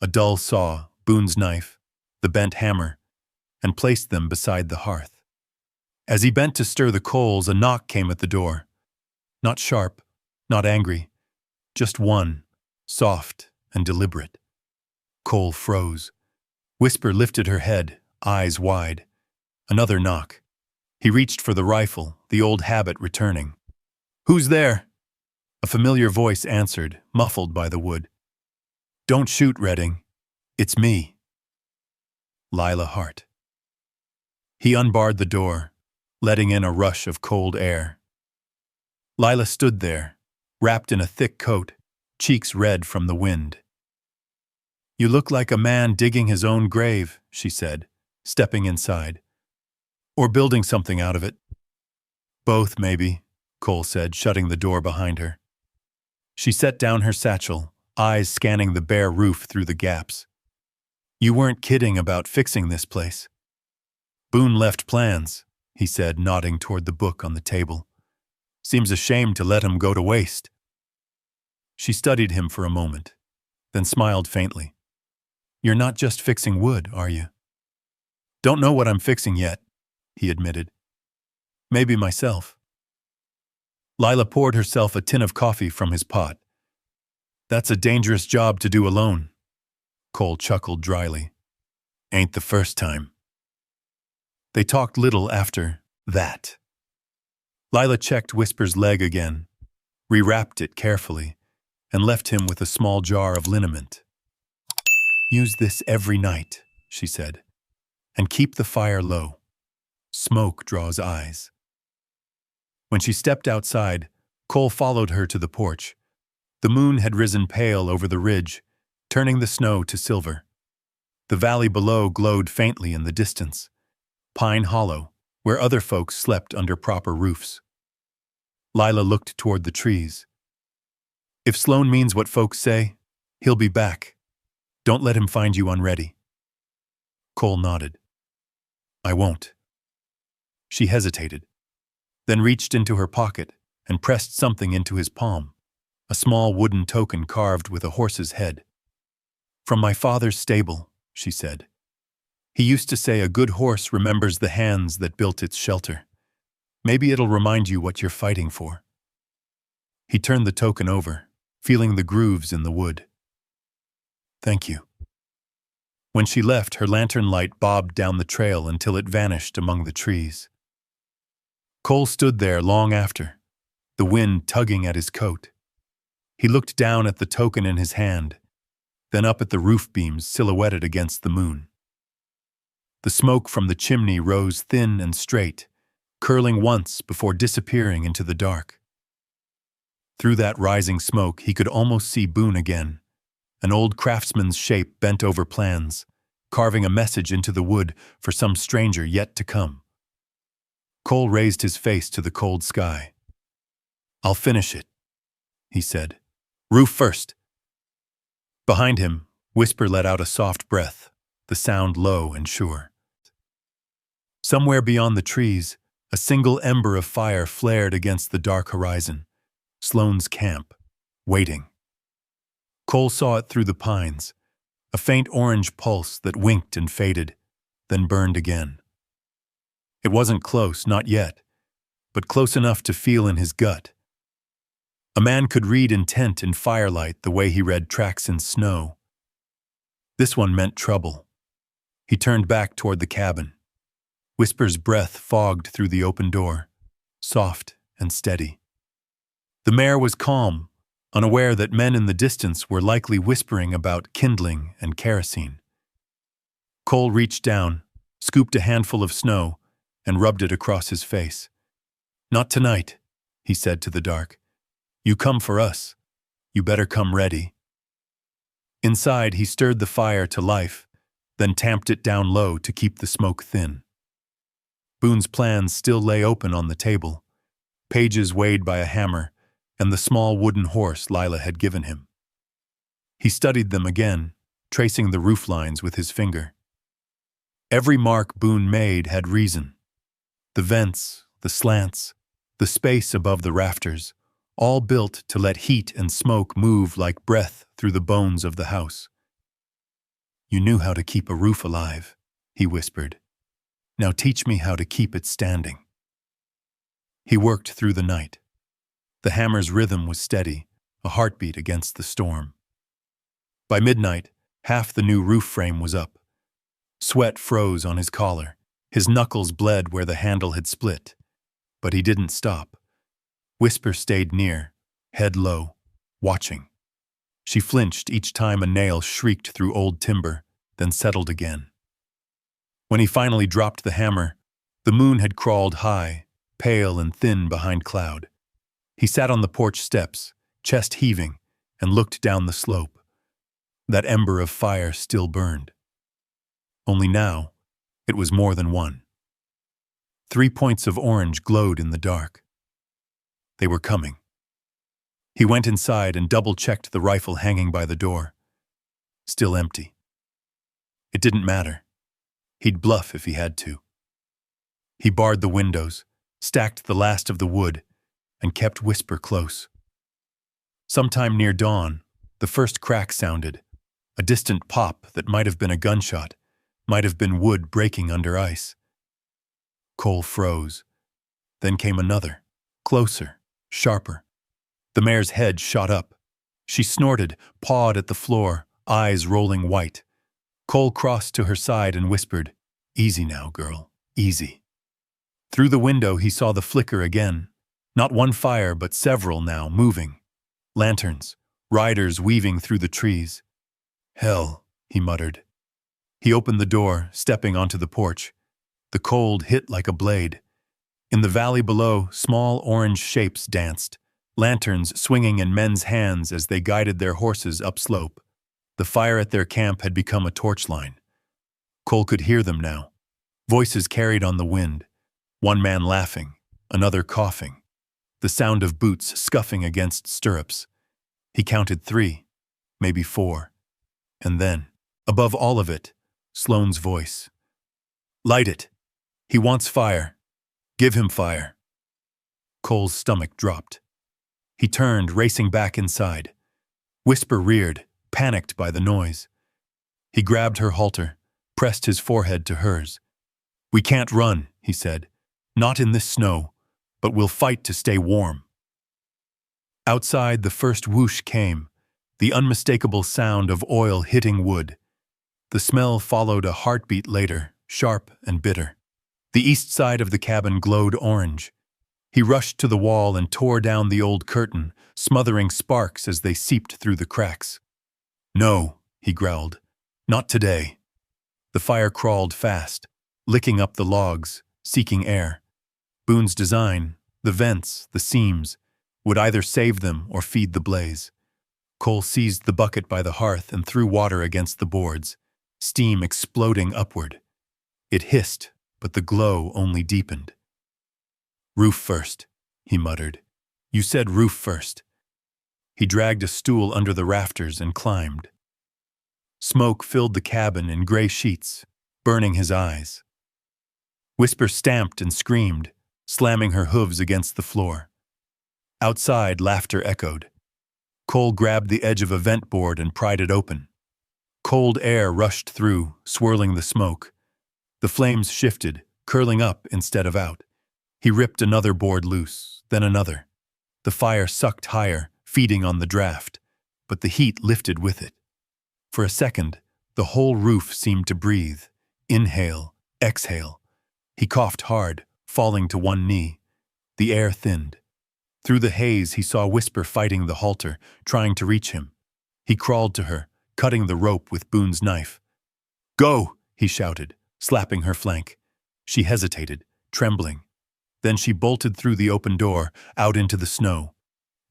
a dull saw, Boone's knife, the bent hammer, and placed them beside the hearth. As he bent to stir the coals, a knock came at the door. Not sharp, not angry, just one, soft and deliberate. Cole froze. Whisper lifted her head, eyes wide. Another knock. He reached for the rifle, the old habit returning. "Who's there?" A familiar voice answered, muffled by the wood. "Don't shoot, Redding. It's me." Lila Hart. He unbarred the door, letting in a rush of cold air. Lila stood there, wrapped in a thick coat, cheeks red from the wind. "You look like a man digging his own grave," she said, stepping inside. "Or building something out of it." "Both, maybe," Cole said, shutting the door behind her. She set down her satchel, eyes scanning the bare roof through the gaps. "You weren't kidding about fixing this place." "Boone left plans," he said, nodding toward the book on the table. "Seems a shame to let him go to waste." She studied him for a moment, then smiled faintly. "You're not just fixing wood, are you?" "Don't know what I'm fixing yet," he admitted. "Maybe myself." Lila poured herself a tin of coffee from his pot. "That's a dangerous job to do alone." Cole chuckled dryly. "Ain't the first time." They talked little after that. Lila checked Whisper's leg again, rewrapped it carefully, and left him with a small jar of liniment. "Use this every night," she said, "and keep the fire low. Smoke draws eyes." When she stepped outside, Cole followed her to the porch. The moon had risen pale over the ridge, turning the snow to silver. The valley below glowed faintly in the distance, Pine Hollow, where other folks slept under proper roofs. Lila looked toward the trees. "If Sloan means what folks say, he'll be back. Don't let him find you unready." Cole nodded. "I won't." She hesitated, then reached into her pocket and pressed something into his palm, a small wooden token carved with a horse's head. "From my father's stable," she said. "He used to say a good horse remembers the hands that built its shelter. Maybe it'll remind you what you're fighting for." He turned the token over, feeling the grooves in the wood. "Thank you." When she left, her lantern light bobbed down the trail until it vanished among the trees. Cole stood there long after, the wind tugging at his coat. He looked down at the token in his hand, then up at the roof beams silhouetted against the moon. The smoke from the chimney rose thin and straight, curling once before disappearing into the dark. Through that rising smoke, he could almost see Boone again, an old craftsman's shape bent over plans, carving a message into the wood for some stranger yet to come. Cole raised his face to the cold sky. "I'll finish it," he said. "Roof first." Behind him, Whisper let out a soft breath, the sound low and sure. Somewhere beyond the trees, a single ember of fire flared against the dark horizon. Sloane's camp, waiting. Cole saw it through the pines, a faint orange pulse that winked and faded, then burned again. It wasn't close, not yet, but close enough to feel in his gut. A man could read intent in firelight the way he read tracks in snow. This one meant trouble. He turned back toward the cabin. Whisper's breath fogged through the open door, soft and steady. The mare was calm, unaware that men in the distance were likely whispering about kindling and kerosene. Cole reached down, scooped a handful of snow, and rubbed it across his face. "Not tonight," he said to the dark. "You come for us. You better come ready." Inside, he stirred the fire to life, then tamped it down low to keep the smoke thin. Boone's plans still lay open on the table, pages weighed by a hammer, and the small wooden horse Lila had given him. He studied them again, tracing the roof lines with his finger. Every mark Boone made had reason. The vents, the slants, the space above the rafters, all built to let heat and smoke move like breath through the bones of the house. "You knew how to keep a roof alive," he whispered. "Now teach me how to keep it standing." He worked through the night. The hammer's rhythm was steady, a heartbeat against the storm. By midnight, half the new roof frame was up. Sweat froze on his collar. His knuckles bled where the handle had split. But he didn't stop. Whisper stayed near, head low, watching. She flinched each time a nail shrieked through old timber, then settled again. When he finally dropped the hammer, the moon had crawled high, pale and thin behind cloud. He sat on the porch steps, chest heaving, and looked down the slope. That ember of fire still burned. Only now, it was more than one. 3 points of orange glowed in the dark. They were coming. He went inside and double-checked the rifle hanging by the door. Still empty. It didn't matter. He'd bluff if he had to. He barred the windows, stacked the last of the wood, and kept Whisper close. Sometime near dawn, the first crack sounded, a distant pop that might have been a gunshot, might have been wood breaking under ice. Cole froze. Then came another, closer, sharper. The mare's head shot up. She snorted, pawed at the floor, eyes rolling white. Cole crossed to her side and whispered, "Easy now, girl, easy." Through the window he saw the flicker again. Not one fire, but several now, moving. Lanterns, riders weaving through the trees. "Hell," he muttered. He opened the door, stepping onto the porch. The cold hit like a blade. In the valley below, small orange shapes danced, lanterns swinging in men's hands as they guided their horses upslope. The fire at their camp had become a torchline. Cole could hear them now. Voices carried on the wind. One man laughing, another coughing. The sound of boots scuffing against stirrups. He counted 3, maybe 4. And then, above all of it, Sloane's voice. "Light it. He wants fire. Give him fire." Cole's stomach dropped. He turned, racing back inside. Whisper reared, panicked by the noise. He grabbed her halter, pressed his forehead to hers. "We can't run," he said. "Not in this snow, but we'll fight to stay warm." Outside, the first whoosh came, the unmistakable sound of oil hitting wood. The smell followed a heartbeat later, sharp and bitter. The east side of the cabin glowed orange. He rushed to the wall and tore down the old curtain, smothering sparks as they seeped through the cracks. "No," he growled. "Not today." The fire crawled fast, licking up the logs, seeking air. Boone's design, the vents, the seams, would either save them or feed the blaze. Cole seized the bucket by the hearth and threw water against the boards, steam exploding upward. It hissed, but the glow only deepened. "Roof first," he muttered. "You said roof first." He dragged a stool under the rafters and climbed. Smoke filled the cabin in gray sheets, burning his eyes. Whisper stamped and screamed, slamming her hooves against the floor. Outside, laughter echoed. Cole grabbed the edge of a vent board and pried it open. Cold air rushed through, swirling the smoke. The flames shifted, curling up instead of out. He ripped another board loose, then another. The fire sucked higher, feeding on the draft, but the heat lifted with it. For a second, the whole roof seemed to breathe. Inhale, exhale. He coughed hard, falling to one knee. The air thinned. Through the haze, he saw Whisper fighting the halter, trying to reach him. He crawled to her, cutting the rope with Boone's knife. "Go!" he shouted, slapping her flank. She hesitated, trembling. Then she bolted through the open door, out into the snow.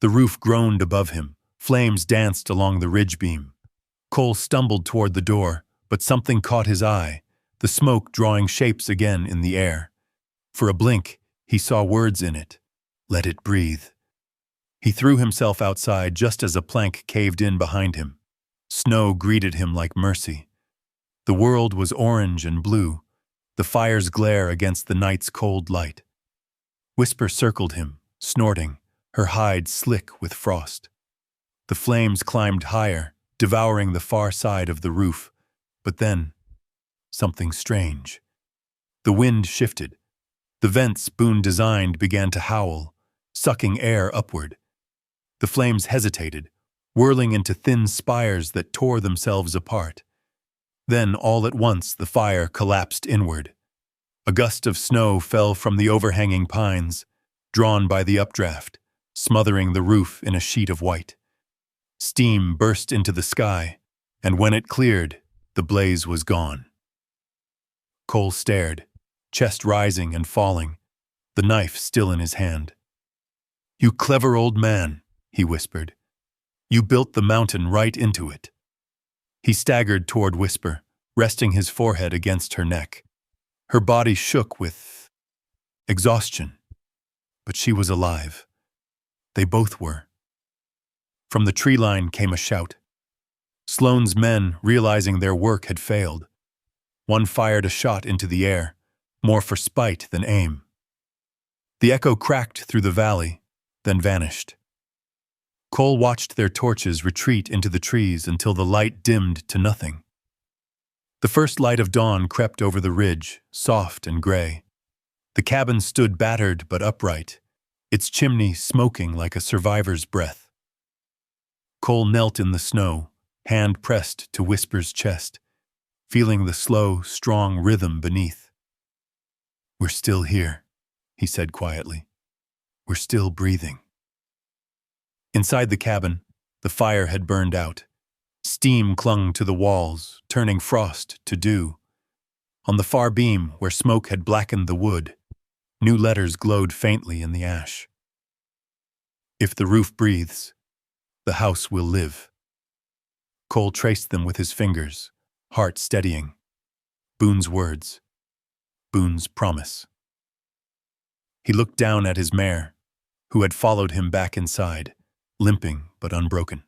The roof groaned above him. Flames danced along the ridge beam. Cole stumbled toward the door, but something caught his eye, the smoke drawing shapes again in the air. For a blink, he saw words in it. Let it breathe. He threw himself outside just as a plank caved in behind him. Snow greeted him like mercy. The world was orange and blue, the fire's glare against the night's cold light. Whisper circled him, snorting, her hide slick with frost. The flames climbed higher, devouring the far side of the roof. But then, something strange. The wind shifted. The vents Boone designed began to howl, sucking air upward. The flames hesitated, whirling into thin spires that tore themselves apart. Then, all at once, the fire collapsed inward. A gust of snow fell from the overhanging pines, drawn by the updraft, smothering the roof in a sheet of white. Steam burst into the sky, and when it cleared, the blaze was gone. Cole stared, chest rising and falling, the knife still in his hand. "You clever old man," he whispered. "You built the mountain right into it." He staggered toward Whisper, resting his forehead against her neck. Her body shook with exhaustion, but she was alive. They both were. From the tree line came a shout. Sloane's men, realizing their work had failed. One fired a shot into the air, more for spite than aim. The echo cracked through the valley, then vanished. Cole watched their torches retreat into the trees until the light dimmed to nothing. The first light of dawn crept over the ridge, soft and gray. The cabin stood battered but upright, its chimney smoking like a survivor's breath. Cole knelt in the snow, hand pressed to Whisper's chest, feeling the slow, strong rhythm beneath. "We're still here," he said quietly. "We're still breathing." Inside the cabin, the fire had burned out. Steam clung to the walls, turning frost to dew. On the far beam, where smoke had blackened the wood, new letters glowed faintly in the ash. "If the roof breathes, the house will live." Cole traced them with his fingers, heart steadying. Boone's words. Boone's promise. He looked down at his mare, who had followed him back inside, limping but unbroken.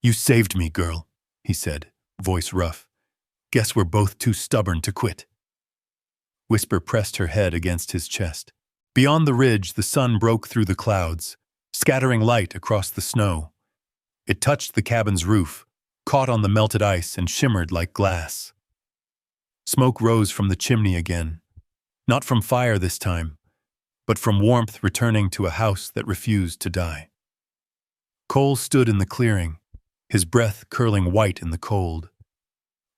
"You saved me, girl," he said, voice rough. "Guess we're both too stubborn to quit." Whisper pressed her head against his chest. Beyond the ridge, the sun broke through the clouds, scattering light across the snow. It touched the cabin's roof, caught on the melted ice, and shimmered like glass. Smoke rose from the chimney again, not from fire this time, but from warmth returning to a house that refused to die. Cole stood in the clearing, his breath curling white in the cold.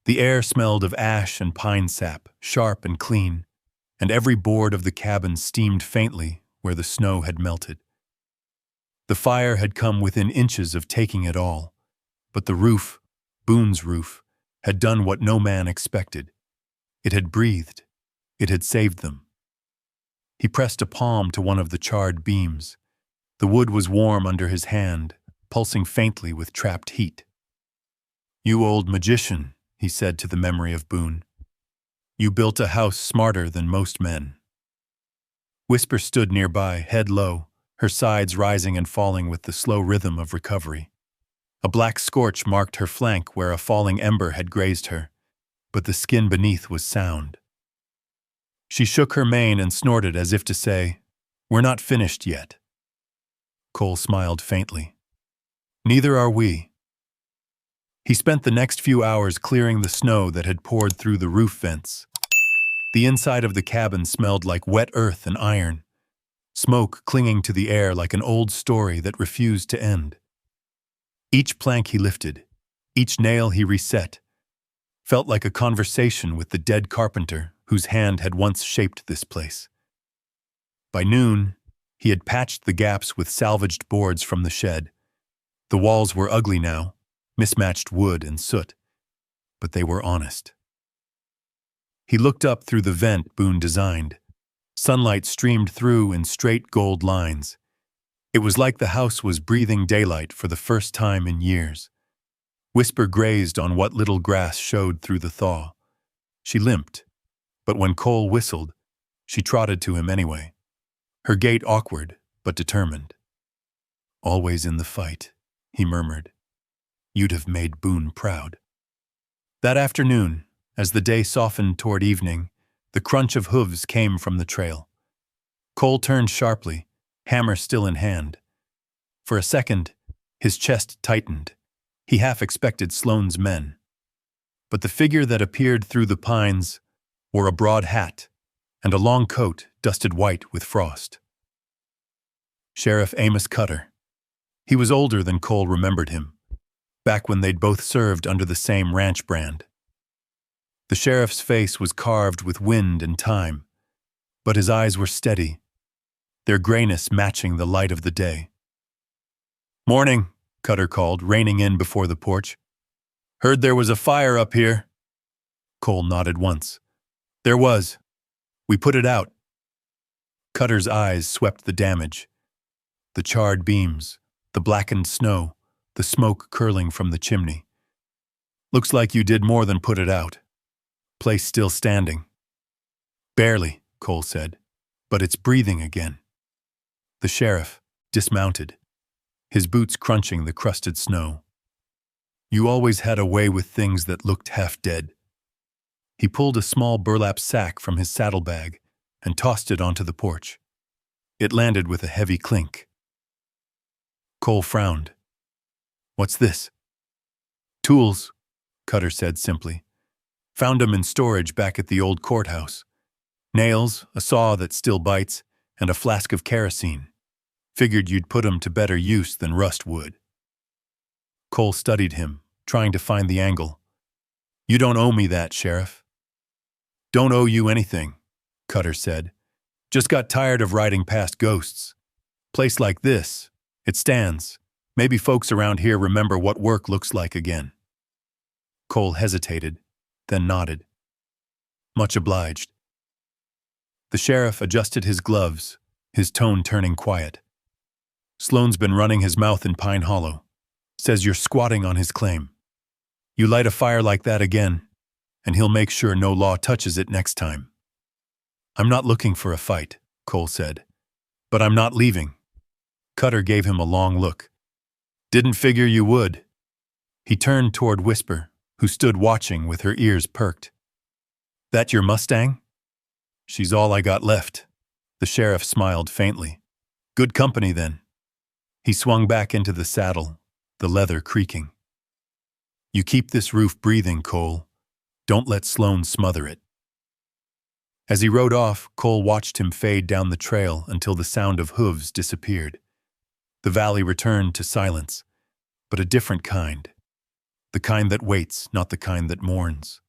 The air smelled of ash and pine sap, sharp and clean, and every board of the cabin steamed faintly where the snow had melted. The fire had come within inches of taking it all, but the roof, Boone's roof, had done what no man expected. It had breathed. It had saved them. He pressed a palm to one of the charred beams. The wood was warm under his hand, pulsing faintly with trapped heat. "You old magician," he said to the memory of Boone. "You built a house smarter than most men." Whisper stood nearby, head low, her sides rising and falling with the slow rhythm of recovery. A black scorch marked her flank where a falling ember had grazed her, but the skin beneath was sound. She shook her mane and snorted as if to say, "We're not finished yet." Cole smiled faintly. "Neither are we." He spent the next few hours clearing the snow that had poured through the roof vents. The inside of the cabin smelled like wet earth and iron, smoke clinging to the air like an old story that refused to end. Each plank he lifted, each nail he reset, felt like a conversation with the dead carpenter whose hand had once shaped this place. By noon, he had patched the gaps with salvaged boards from the shed. The walls were ugly now, mismatched wood and soot, but they were honest. He looked up through the vent Boone designed. Sunlight streamed through in straight gold lines. It was like the house was breathing daylight for the first time in years. Whisper grazed on what little grass showed through the thaw. She limped, but when Cole whistled, she trotted to him anyway, her gait awkward but determined. "Always in the fight," he murmured. "You'd have made Boone proud." That afternoon, as the day softened toward evening, the crunch of hooves came from the trail. Cole turned sharply, hammer still in hand. For a second, his chest tightened. He half expected Sloane's men. But the figure that appeared through the pines wore a broad hat and a long coat dusted white with frost. Sheriff Amos Cutter. He was older than Cole remembered him, back when they'd both served under the same ranch brand. The sheriff's face was carved with wind and time, but his eyes were steady, their grayness matching the light of the day. "Morning," Cutter called, reining in before the porch. "Heard there was a fire up here." Cole nodded once. "There was. We put it out." Cutter's eyes swept the damage. The charred beams, the blackened snow, the smoke curling from the chimney. "Looks like you did more than put it out. Place still standing." "Barely," Cole said, "but it's breathing again." The sheriff dismounted, his boots crunching the crusted snow. "You always had a way with things that looked half dead." He pulled a small burlap sack from his saddlebag and tossed it onto the porch. It landed with a heavy clink. Cole frowned. "What's this?" "Tools," Cutter said simply. "Found 'em in storage back at the old courthouse. Nails, a saw that still bites, and a flask of kerosene. Figured you'd put 'em to better use than rust would." Cole studied him, trying to find the angle. "You don't owe me that, Sheriff." "Don't owe you anything," Cutter said. "Just got tired of riding past ghosts. Place like this, it stands. Maybe folks around here remember what work looks like again." Cole hesitated, then nodded. "Much obliged." The sheriff adjusted his gloves, his tone turning quiet. "Sloane's been running his mouth in Pine Hollow. Says you're squatting on his claim. You light a fire like that again, and he'll make sure no law touches it next time." "I'm not looking for a fight," Cole said. "But I'm not leaving." Cutter gave him a long look. "Didn't figure you would." He turned toward Whisper, who stood watching with her ears perked. "That your Mustang?" "She's all I got left." The sheriff smiled faintly. "Good company, then." He swung back into the saddle, the leather creaking. "You keep this roof breathing, Cole. Don't let Sloane smother it." As he rode off, Cole watched him fade down the trail until the sound of hooves disappeared. The valley returned to silence, but a different kind. The kind that waits, not the kind that mourns.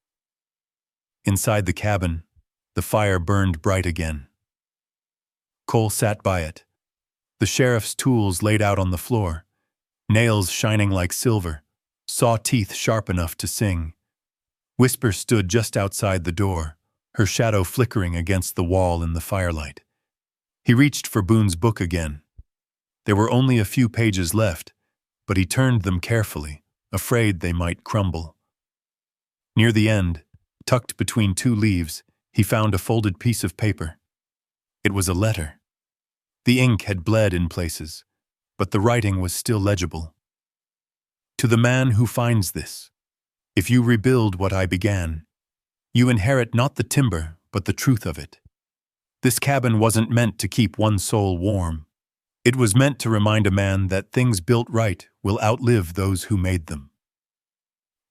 Inside the cabin, the fire burned bright again. Cole sat by it, the sheriff's tools laid out on the floor, nails shining like silver, saw teeth sharp enough to sing. Whisper stood just outside the door, her shadow flickering against the wall in the firelight. He reached for Boone's book again. There were only a few pages left, but he turned them carefully, afraid they might crumble. Near the end, tucked between two leaves, he found a folded piece of paper. It was a letter. The ink had bled in places, but the writing was still legible. "To the man who finds this, if you rebuild what I began, you inherit not the timber, but the truth of it. This cabin wasn't meant to keep one soul warm. It was meant to remind a man that things built right will outlive those who made them."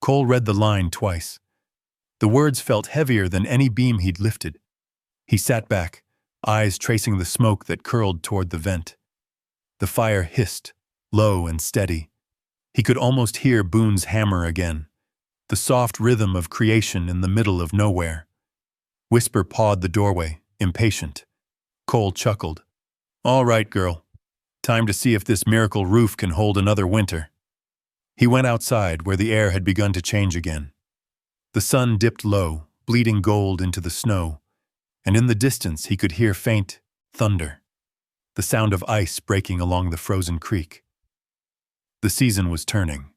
Cole read the line twice. The words felt heavier than any beam he'd lifted. He sat back, eyes tracing the smoke that curled toward the vent. The fire hissed, low and steady. He could almost hear Boone's hammer again, the soft rhythm of creation in the middle of nowhere. Whisper pawed the doorway, impatient. Cole chuckled. "All right, girl. Time to see if this miracle roof can hold another winter." He went outside where the air had begun to change again. The sun dipped low, bleeding gold into the snow, and in the distance he could hear faint thunder, the sound of ice breaking along the frozen creek. The season was turning.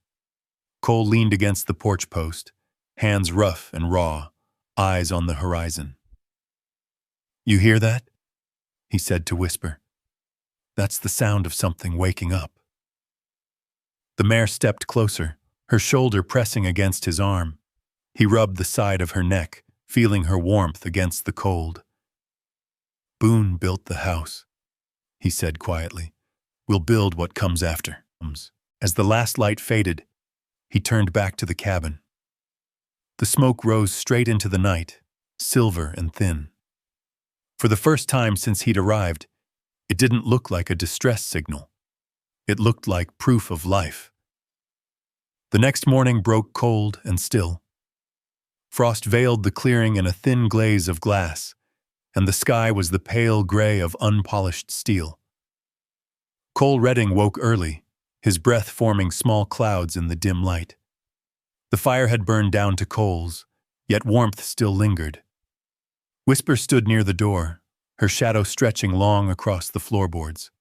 Cole leaned against the porch post, hands rough and raw, eyes on the horizon. "You hear that?" he said to Whisper. "That's the sound of something waking up." The mare stepped closer, her shoulder pressing against his arm. He rubbed the side of her neck, feeling her warmth against the cold. "Boone built the house," he said quietly. We'll build what comes after. As the last light faded, he turned back to the cabin. The smoke rose straight into the night, silver and thin. For the first time since he'd arrived, it didn't look like a distress signal. It looked like proof of life. The next morning broke cold and still. Frost veiled the clearing in a thin glaze of glass, and the sky was the pale gray of unpolished steel. Cole Redding woke early, his breath forming small clouds in the dim light. The fire had burned down to coals, yet warmth still lingered. Whisper stood near the door, her shadow stretching long across the floorboards.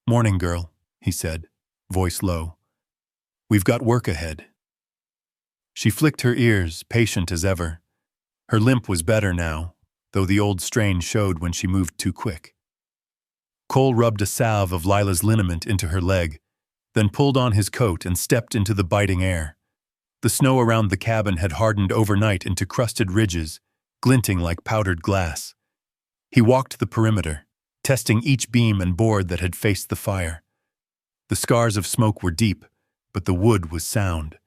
"Morning, girl," he said, voice low. "We've got work ahead." She flicked her ears, patient as ever. Her limp was better now, though the old strain showed when she moved too quick. Cole rubbed a salve of Lila's liniment into her leg, then pulled on his coat and stepped into the biting air. The snow around the cabin had hardened overnight into crusted ridges, glinting like powdered glass. He walked the perimeter, testing each beam and board that had faced the fire. The scars of smoke were deep, but the wood was sound.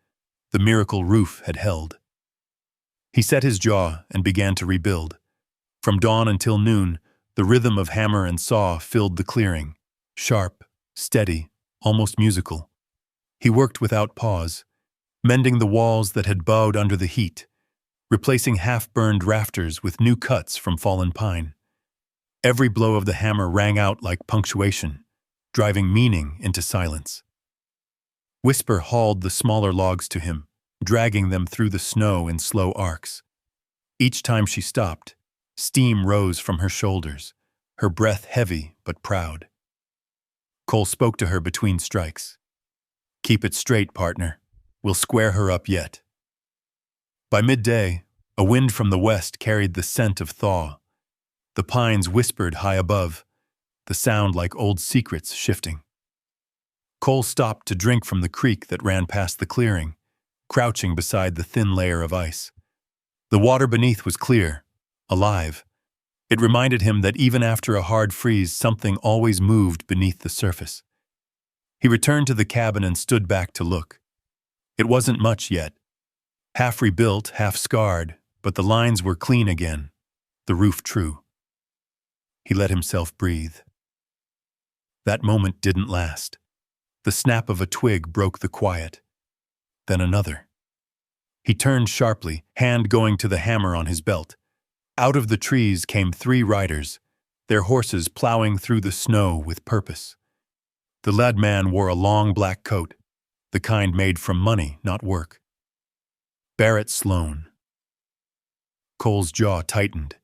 The miracle roof had held. He set his jaw and began to rebuild. From dawn until noon, the rhythm of hammer and saw filled the clearing, sharp, steady, almost musical. He worked without pause, mending the walls that had bowed under the heat, replacing half-burned rafters with new cuts from fallen pine. Every blow of the hammer rang out like punctuation, driving meaning into silence. Whisper hauled the smaller logs to him, dragging them through the snow in slow arcs. Each time she stopped, steam rose from her shoulders, her breath heavy but proud. Cole spoke to her between strikes. "Keep it straight, partner. We'll square her up yet." By midday, a wind from the west carried the scent of thaw. The pines whispered high above, the sound like old secrets shifting. Cole stopped to drink from the creek that ran past the clearing, crouching beside the thin layer of ice. The water beneath was clear, alive. It reminded him that even after a hard freeze, something always moved beneath the surface. He returned to the cabin and stood back to look. It wasn't much yet. Half rebuilt, half scarred, but the lines were clean again, the roof true. He let himself breathe. That moment didn't last. The snap of a twig broke the quiet. Then another. He turned sharply, hand going to the hammer on his belt. Out of the trees came 3 riders, their horses plowing through the snow with purpose. The lad man wore a long black coat, the kind made from money, not work. Barrett Sloan. Cole's jaw tightened.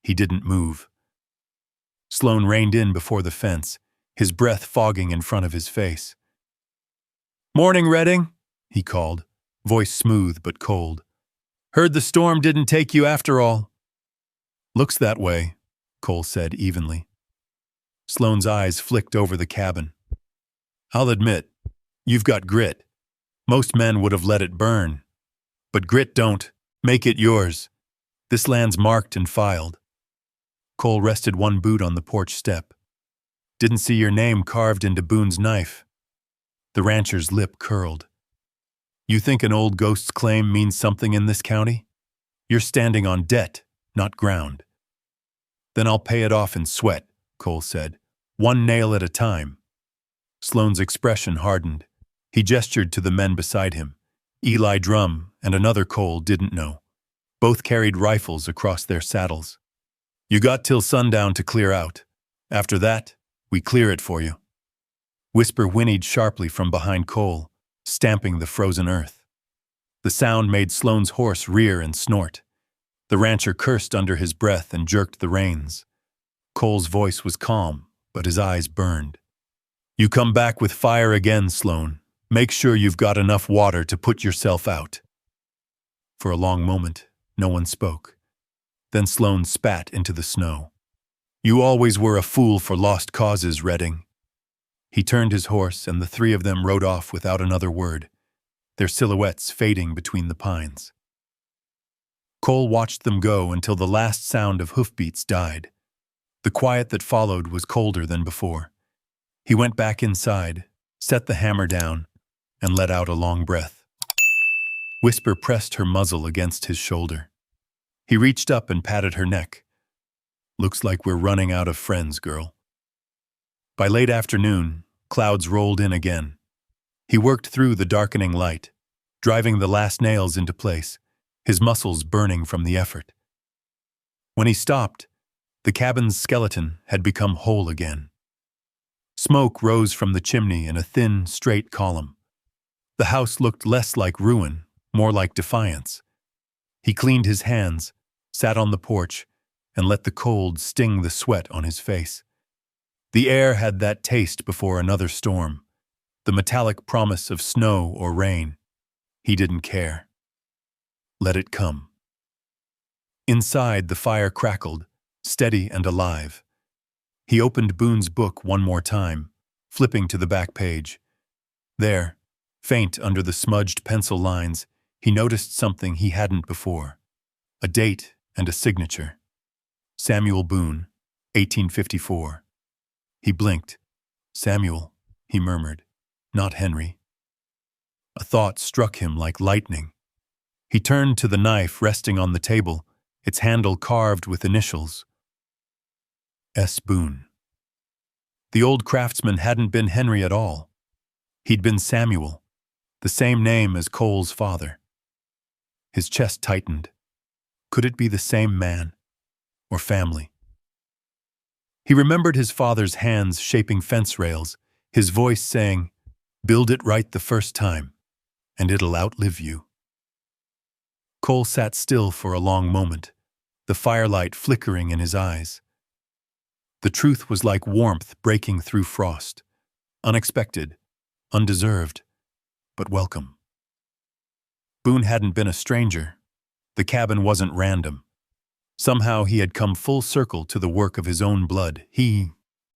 He didn't move. Sloan reined in before the fence, his breath fogging in front of his face. "Morning, Redding," he called, voice smooth but cold. "Heard the storm didn't take you after all." "Looks that way," Cole said evenly. Sloan's eyes flicked over the cabin. "I'll admit, you've got grit. Most men would have let it burn. But grit don't. Make it yours. This land's marked and filed." Cole rested one boot on the porch step. "Didn't see your name carved into Boone's knife." The rancher's lip curled. "You think an old ghost's claim means something in this county? You're standing on debt, not ground." "Then I'll pay it off in sweat," Cole said, "one nail at a time." Sloan's expression hardened. He gestured to the men beside him. Eli Drum and another Cole didn't know. Both carried rifles across their saddles. "You got till sundown to clear out. After that, we clear it for you." Whisper whinnied sharply from behind Cole, stamping the frozen earth. The sound made Sloan's horse rear and snort. The rancher cursed under his breath and jerked the reins. Cole's voice was calm, but his eyes burned. "You come back with fire again, Sloan. Make sure you've got enough water to put yourself out." For a long moment, no one spoke. Then Sloan spat into the snow. "You always were a fool for lost causes, Redding." He turned his horse, and the 3 of them rode off without another word, their silhouettes fading between the pines. Cole watched them go until the last sound of hoofbeats died. The quiet that followed was colder than before. He went back inside, set the hammer down, and let out a long breath. Whisper pressed her muzzle against his shoulder. He reached up and patted her neck. Looks like we're running out of friends, girl. By late afternoon, clouds rolled in again. He worked through the darkening light, driving the last nails into place, his muscles burning from the effort. When he stopped, the cabin's skeleton had become whole again. Smoke rose from the chimney in a thin, straight column. The house looked less like ruin, more like defiance. He cleaned his hands, sat on the porch, and let the cold sting the sweat on his face. The air had that taste before another storm, the metallic promise of snow or rain. He didn't care. Let it come. Inside, the fire crackled, steady and alive. He opened Boone's book one more time, flipping to the back page. There, faint under the smudged pencil lines, he noticed something he hadn't before. A date and a signature. Samuel Boone, 1854. He blinked. Samuel, he murmured, not Henry. A thought struck him like lightning. He turned to the knife resting on the table, its handle carved with initials. S. Boone. The old craftsman hadn't been Henry at all. He'd been Samuel, the same name as Cole's father. His chest tightened. Could it be the same man or family? He remembered his father's hands shaping fence rails, his voice saying, "Build it right the first time, and it'll outlive you." Cole sat still for a long moment, the firelight flickering in his eyes. The truth was like warmth breaking through frost, unexpected, undeserved, but welcome. Boone hadn't been a stranger. The cabin wasn't random. Somehow he had come full circle to the work of his own blood. He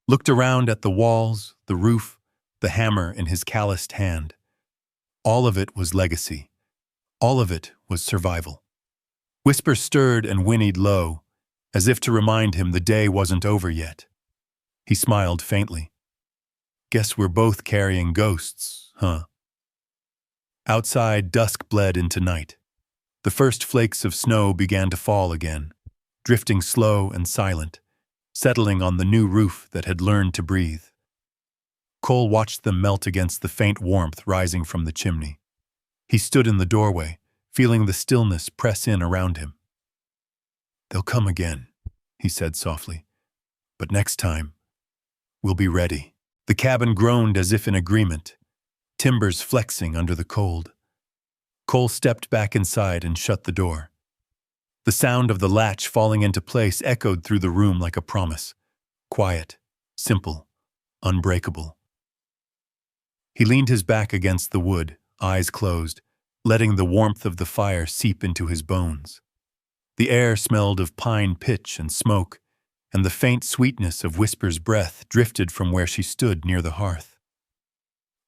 looked around at the walls, the roof, the hammer in his calloused hand. All of it was legacy. All of it was survival. Whisper stirred and whinnied low, as if to remind him the day wasn't over yet. He smiled faintly. Guess we're both carrying ghosts, huh? Outside, dusk bled into night. The first flakes of snow began to fall again, drifting slow and silent, settling on the new roof that had learned to breathe. Cole watched them melt against the faint warmth rising from the chimney. He stood in the doorway, feeling the stillness press in around him. "They'll come again," he said softly. "But next time, we'll be ready." The cabin groaned as if in agreement, timbers flexing under the cold. Cole stepped back inside and shut the door. The sound of the latch falling into place echoed through the room like a promise. Quiet, simple, unbreakable. He leaned his back against the wood, eyes closed, letting the warmth of the fire seep into his bones. The air smelled of pine pitch and smoke, and the faint sweetness of Whisper's breath drifted from where she stood near the hearth.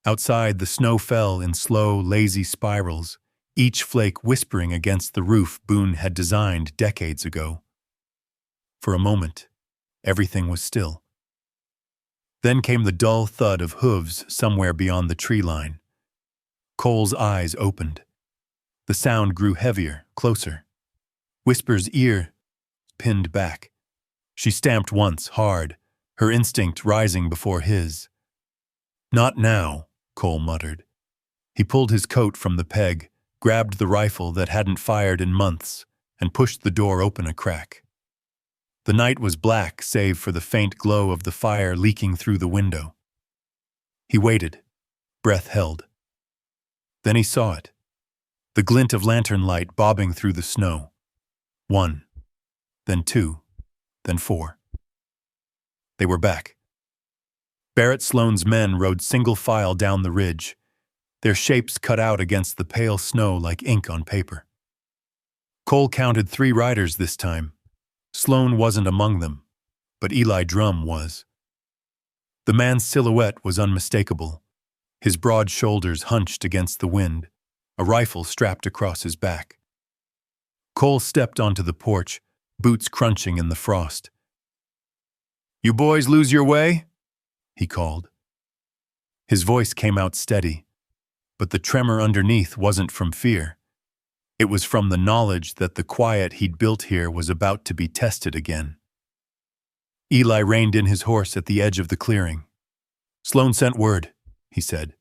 Outside, the snow fell in slow, lazy spirals, each flake whispering against the roof Boone had designed decades ago. For a moment, everything was still. Then came the dull thud of hooves somewhere beyond the tree line. Cole's eyes opened. The sound grew heavier, closer. Whisper's ear pinned back. She stamped once, hard, her instinct rising before his. "Not now," Cole muttered. He pulled his coat from the peg, grabbed the rifle that hadn't fired in months, and pushed the door open a crack. The night was black save for the faint glow of the fire leaking through the window. He waited, breath held. Then he saw it, the glint of lantern light bobbing through the snow. 1, then 2, then 4. They were back. Barrett Sloane's men rode single file down the ridge, their shapes cut out against the pale snow like ink on paper. Cole counted 3 riders this time. Sloane wasn't among them, but Eli Drum was. The man's silhouette was unmistakable, his broad shoulders hunched against the wind, a rifle strapped across his back. Cole stepped onto the porch, boots crunching in the frost. "You boys lose your way?" he called. His voice came out steady, but the tremor underneath wasn't from fear. It was from the knowledge that the quiet he'd built here was about to be tested again. Eli reined in his horse at the edge of the clearing. "Sloan sent word," he said.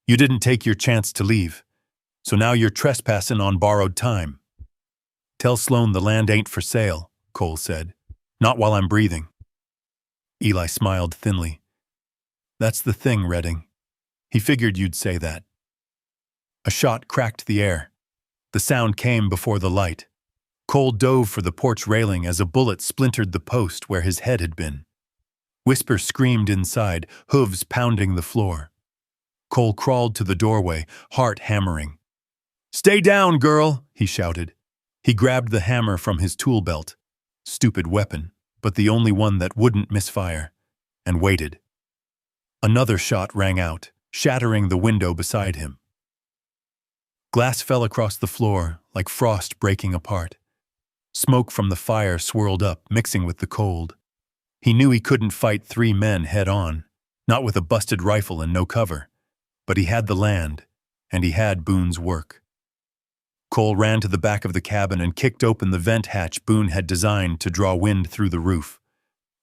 "You didn't take your chance to leave, so now you're trespassing on borrowed time." "Tell Sloan the land ain't for sale," Cole said. "Not while I'm breathing." Eli smiled thinly. "That's the thing, Redding. He figured you'd say that." A shot cracked the air. The sound came before the light. Cole dove for the porch railing as a bullet splintered the post where his head had been. Whisper screamed inside, hooves pounding the floor. Cole crawled to the doorway, heart hammering. "Stay down, girl," he shouted. He grabbed the hammer from his tool belt. Stupid weapon, but the only one that wouldn't misfire, and waited. Another shot rang out, shattering the window beside him. Glass fell across the floor like frost breaking apart. Smoke from the fire swirled up, mixing with the cold. He knew he couldn't fight 3 men head-on, not with a busted rifle and no cover. But he had the land, and he had Boone's work. Cole ran to the back of the cabin and kicked open the vent hatch Boone had designed to draw wind through the roof.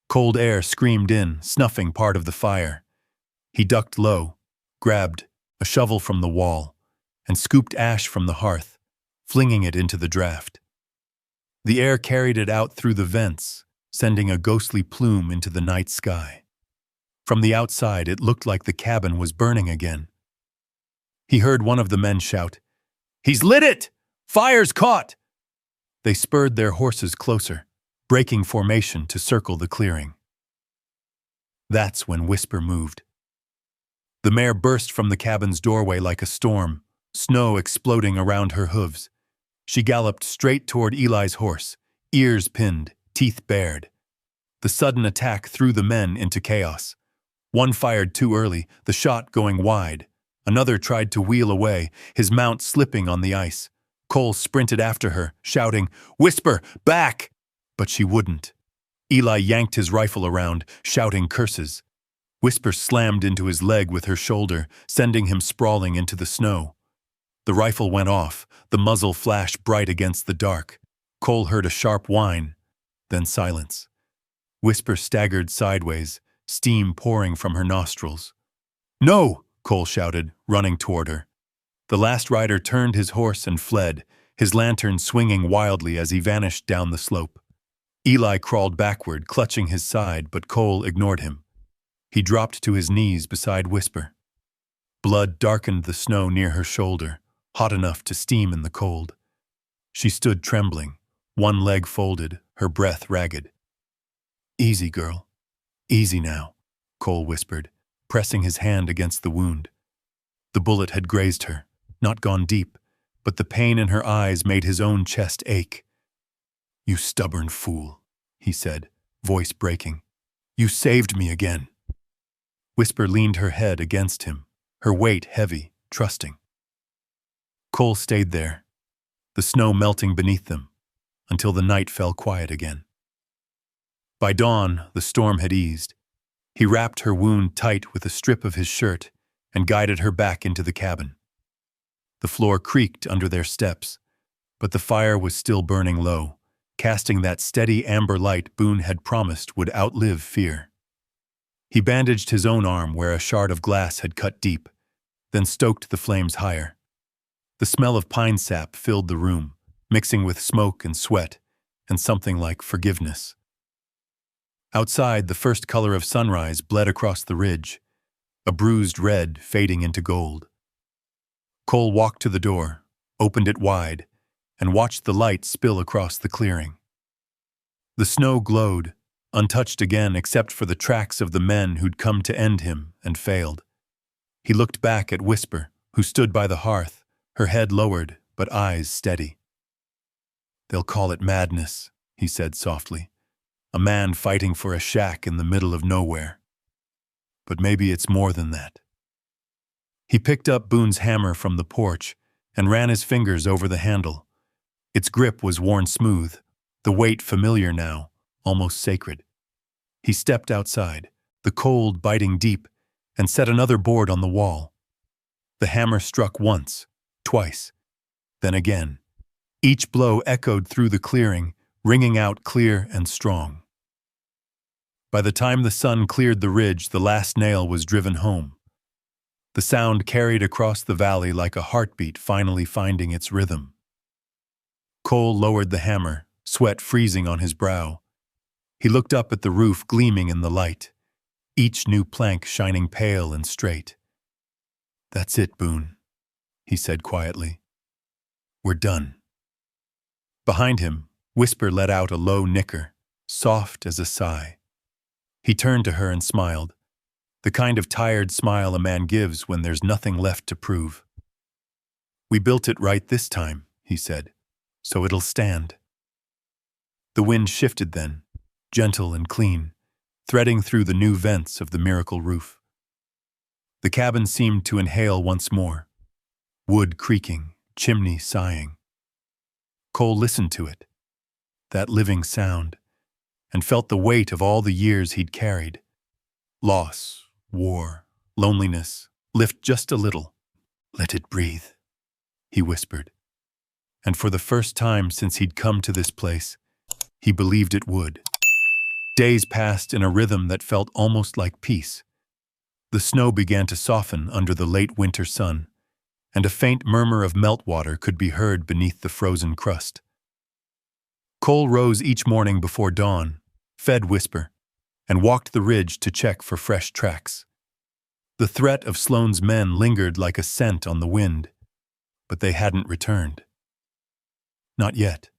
Cold air screamed in, snuffing part of the fire. He ducked low, grabbed a shovel from the wall, and scooped ash from the hearth, flinging it into the draft. The air carried it out through the vents, sending a ghostly plume into the night sky. From the outside, it looked like the cabin was burning again. He heard one of the men shout, "He's lit it! Fire's caught!" They spurred their horses closer, breaking formation to circle the clearing. That's when Whisper moved. The mare burst from the cabin's doorway like a storm, snow exploding around her hooves. She galloped straight toward Eli's horse, ears pinned, teeth bared. The sudden attack threw the men into chaos. One fired too early, the shot going wide. Another tried to wheel away, his mount slipping on the ice. Cole sprinted after her, shouting, "Whisper, back!" But she wouldn't. Eli yanked his rifle around, shouting curses. Whisper slammed into his leg with her shoulder, sending him sprawling into the snow. The rifle went off, the muzzle flashed bright against the dark. Cole heard a sharp whine, then silence. Whisper staggered sideways, steam pouring from her nostrils. "No!" Cole shouted, running toward her. The last rider turned his horse and fled, his lantern swinging wildly as he vanished down the slope. Eli crawled backward, clutching his side, but Cole ignored him. He dropped to his knees beside Whisper. Blood darkened the snow near her shoulder, hot enough to steam in the cold. She stood trembling, one leg folded, her breath ragged. "Easy, girl. Easy now," Cole whispered, pressing his hand against the wound. The bullet had grazed her, not gone deep, but the pain in her eyes made his own chest ache. "You stubborn fool," he said, voice breaking. "You saved me again." Whisper leaned her head against him, her weight heavy, trusting. Cole stayed there, the snow melting beneath them, until the night fell quiet again. By dawn, the storm had eased. He wrapped her wound tight with a strip of his shirt and guided her back into the cabin. The floor creaked under their steps, but the fire was still burning low, casting that steady amber light Boone had promised would outlive fear. He bandaged his own arm where a shard of glass had cut deep, then stoked the flames higher. The smell of pine sap filled the room, mixing with smoke and sweat, and something like forgiveness. Outside, the first color of sunrise bled across the ridge, a bruised red fading into gold. Cole walked to the door, opened it wide, and watched the light spill across the clearing. The snow glowed, untouched again except for the tracks of the men who'd come to end him and failed. He looked back at Whisper, who stood by the hearth, her head lowered but eyes steady. "They'll call it madness," he said softly. "A man fighting for a shack in the middle of nowhere. But maybe it's more than that." He picked up Boone's hammer from the porch and ran his fingers over the handle. Its grip was worn smooth, the weight familiar now, almost sacred. He stepped outside, the cold biting deep, and set another board on the wall. The hammer struck once, twice, then again. Each blow echoed through the clearing, ringing out clear and strong. By the time the sun cleared the ridge, the last nail was driven home. The sound carried across the valley like a heartbeat finally finding its rhythm. Cole lowered the hammer, sweat freezing on his brow. He looked up at the roof gleaming in the light, each new plank shining pale and straight. "That's it, Boone," he said quietly. "We're done." Behind him, Whisper let out a low nicker, soft as a sigh. He turned to her and smiled, the kind of tired smile a man gives when there's nothing left to prove. "We built it right this time," he said, "so it'll stand." The wind shifted then, gentle and clean, threading through the new vents of the miracle roof. The cabin seemed to inhale once more, wood creaking, chimney sighing. Cole listened to it, that living sound, and felt the weight of all the years he'd carried. Loss, war, loneliness, lift just a little. "Let it breathe," he whispered. And for the first time since he'd come to this place, he believed it would. Days passed in a rhythm that felt almost like peace. The snow began to soften under the late winter sun, and a faint murmur of meltwater could be heard beneath the frozen crust. Cole rose each morning before dawn, fed Whisper, and walked the ridge to check for fresh tracks. The threat of Sloane's men lingered like a scent on the wind, but they hadn't returned. Not yet.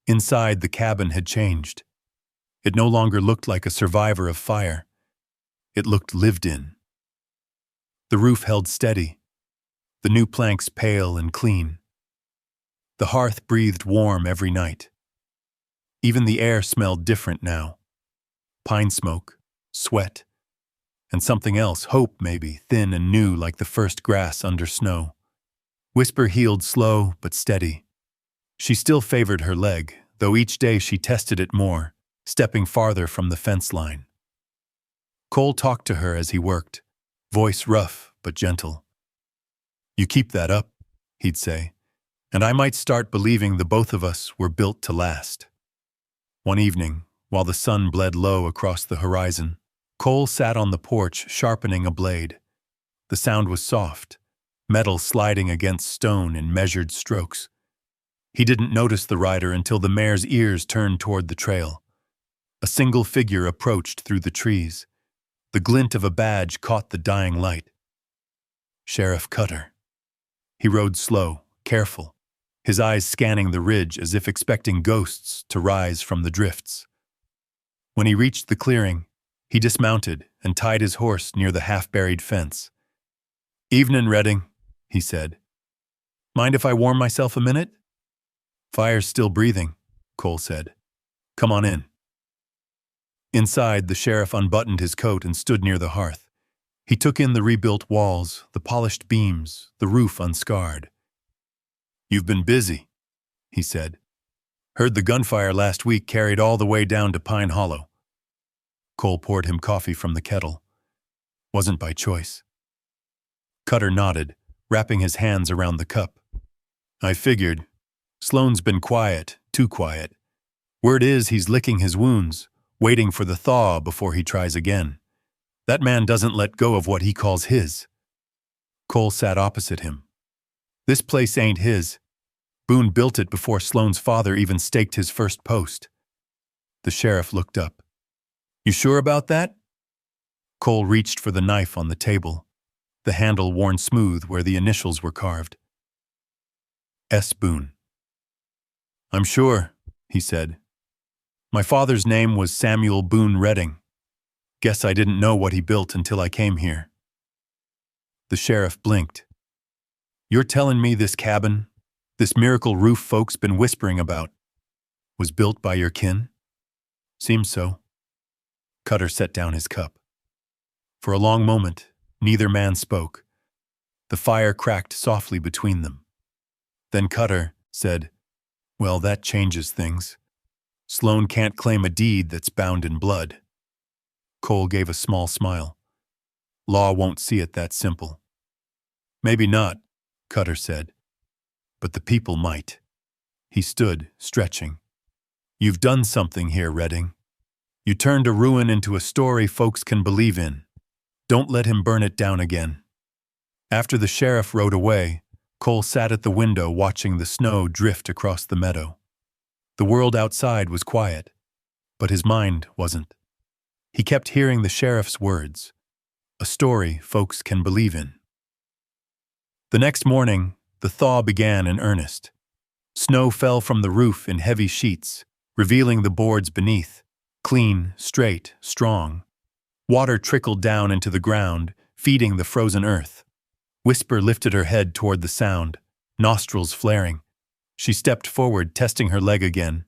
Inside, the cabin had changed. It no longer looked like a survivor of fire. It looked lived in. The roof held steady, the new planks pale and clean. The hearth breathed warm every night. Even the air smelled different now. Pine smoke, sweat, and something else, hope maybe, thin and new like the first grass under snow. Whisper healed slow but steady. She still favored her leg, though each day she tested it more, stepping farther from the fence line. Cole talked to her as he worked, voice rough but gentle. "You keep that up," he'd say, "and I might start believing the both of us were built to last." One evening, while the sun bled low across the horizon, Cole sat on the porch sharpening a blade. The sound was soft, metal sliding against stone in measured strokes. He didn't notice the rider until the mare's ears turned toward the trail. A single figure approached through the trees. The glint of a badge caught the dying light. Sheriff Cutter. He rode slow, careful, his eyes scanning the ridge as if expecting ghosts to rise from the drifts. When he reached the clearing, he dismounted and tied his horse near the half-buried fence. "Evenin', Redding," he said. "Mind if I warm myself a minute?" "Fire's still breathing," Cole said. "Come on in." Inside, the sheriff unbuttoned his coat and stood near the hearth. He took in the rebuilt walls, the polished beams, the roof unscarred. "You've been busy," he said. "Heard the gunfire last week carried all the way down to Pine Hollow." Cole poured him coffee from the kettle. Wasn't by choice. Cutter nodded, wrapping his hands around the cup. "I figured. Sloane's been quiet, too quiet. Word is he's licking his wounds, waiting for the thaw before he tries again. That man doesn't let go of what he calls his." Cole sat opposite him. "This place ain't his. Boone built it before Sloane's father even staked his first post." The sheriff looked up. "You sure about that?" Cole reached for the knife on the table, the handle worn smooth where the initials were carved. S. Boone. "I'm sure," he said. "My father's name was Samuel Boone Redding. Guess I didn't know what he built until I came here." The sheriff blinked. "You're telling me this cabin, this miracle roof folks been whispering about, was built by your kin?" "Seems so." Cutter set down his cup. For a long moment, neither man spoke. The fire cracked softly between them. Then Cutter said, "Well, that changes things. Sloane can't claim a deed that's bound in blood." Cole gave a small smile. Law won't see it that simple. Maybe not, Cutter said, but the people might. He stood, stretching. You've done something here, Redding. You turned a ruin into a story folks can believe in. Don't let him burn it down again. After the sheriff rode away, Cole sat at the window watching the snow drift across the meadow. The world outside was quiet, but his mind wasn't. He kept hearing the sheriff's words, a story folks can believe in. The next morning, the thaw began in earnest. Snow fell from the roof in heavy sheets, revealing the boards beneath, clean, straight, strong. Water trickled down into the ground, feeding the frozen earth. Whisper lifted her head toward the sound, nostrils flaring. She stepped forward, testing her leg again,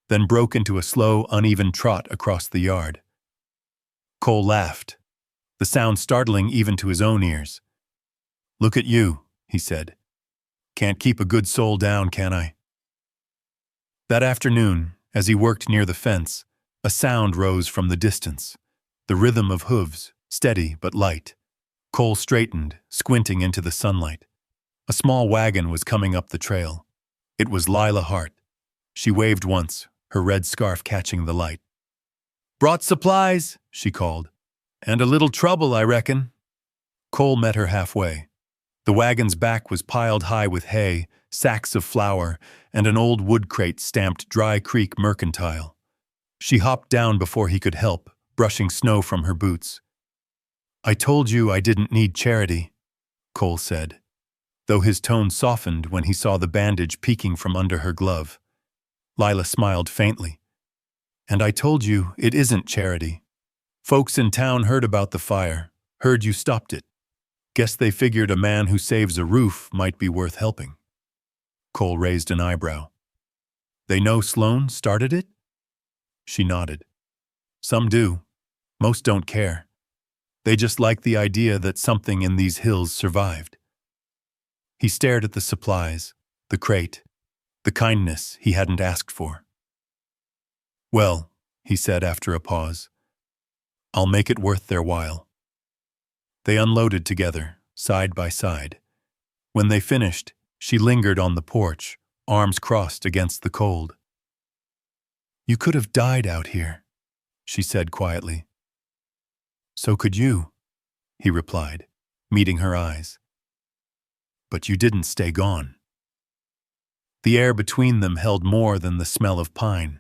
then broke into a slow, uneven trot across the yard. Cole laughed, the sound startling even to his own ears. "Look at you," he said. "Can't keep a good soul down, can I?" That afternoon, as he worked near the fence, a sound rose from the distance, the rhythm of hooves, steady but light. Cole straightened, squinting into the sunlight. A small wagon was coming up the trail. It was Lila Hart. She waved once, her red scarf catching the light. "Brought supplies," she called. "And a little trouble, I reckon." Cole met her halfway. The wagon's back was piled high with hay, sacks of flour, and an old wood crate stamped Dry Creek Mercantile. She hopped down before he could help, brushing snow from her boots. "I told you I didn't need charity," Cole said, though his tone softened when he saw the bandage peeking from under her glove. Lila smiled faintly. "And I told you it isn't charity. Folks in town heard about the fire, heard you stopped it. Guess they figured a man who saves a roof might be worth helping." Cole raised an eyebrow. "They know Sloan started it?" She nodded. "Some do. Most don't care. They just like the idea that something in these hills survived." He stared at the supplies, the crate, the kindness he hadn't asked for. "Well," he said after a pause, "I'll make it worth their while." They unloaded together, side by side. When they finished, she lingered on the porch, arms crossed against the cold. "You could have died out here," she said quietly. "So could you," he replied, meeting her eyes. "But you didn't stay gone." The air between them held more than the smell of pine.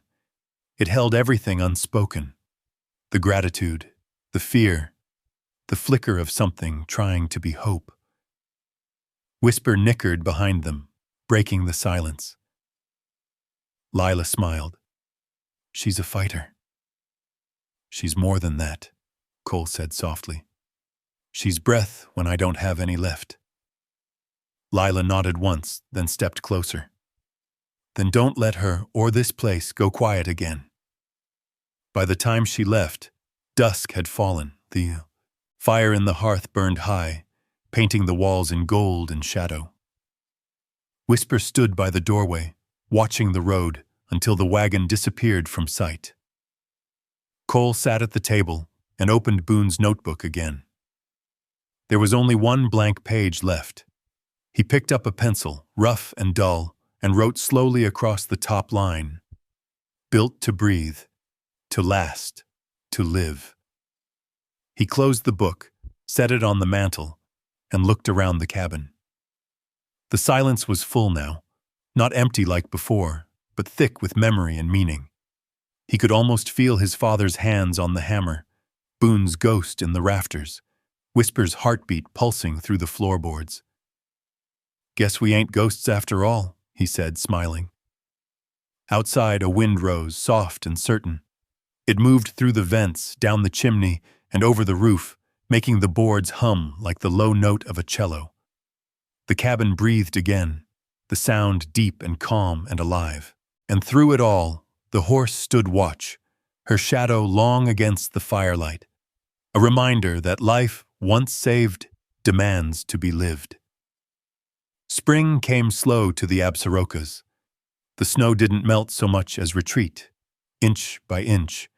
It held everything unspoken. The gratitude, the fear, the flicker of something trying to be hope. Whisper nickered behind them, breaking the silence. Lila smiled. "She's a fighter." "She's more than that," Cole said softly. "She's breath when I don't have any left." Lila nodded once, then stepped closer. "Then don't let her or this place go quiet again." By the time she left, dusk had fallen. The fire in the hearth burned high, painting the walls in gold and shadow. Whisper stood by the doorway, watching the road until the wagon disappeared from sight. Cole sat at the table and opened Boone's notebook again. There was only one blank page left. He picked up a pencil, rough and dull, and wrote slowly across the top line, "Built to breathe, to last, to live." He closed the book, set it on the mantel, and looked around the cabin. The silence was full now, not empty like before, but thick with memory and meaning. He could almost feel his father's hands on the hammer, Boone's ghost in the rafters, Whisper's heartbeat pulsing through the floorboards. "Guess we ain't ghosts after all," he said, smiling. Outside, a wind rose, soft and certain. It moved through the vents, down the chimney, and over the roof, making the boards hum like the low note of a cello. The cabin breathed again, the sound deep and calm and alive. And through it all, the horse stood watch, her shadow long against the firelight, a reminder that life, once saved, demands to be lived. Spring came slow to the Absarokas. The snow didn't melt so much as retreat, inch by inch,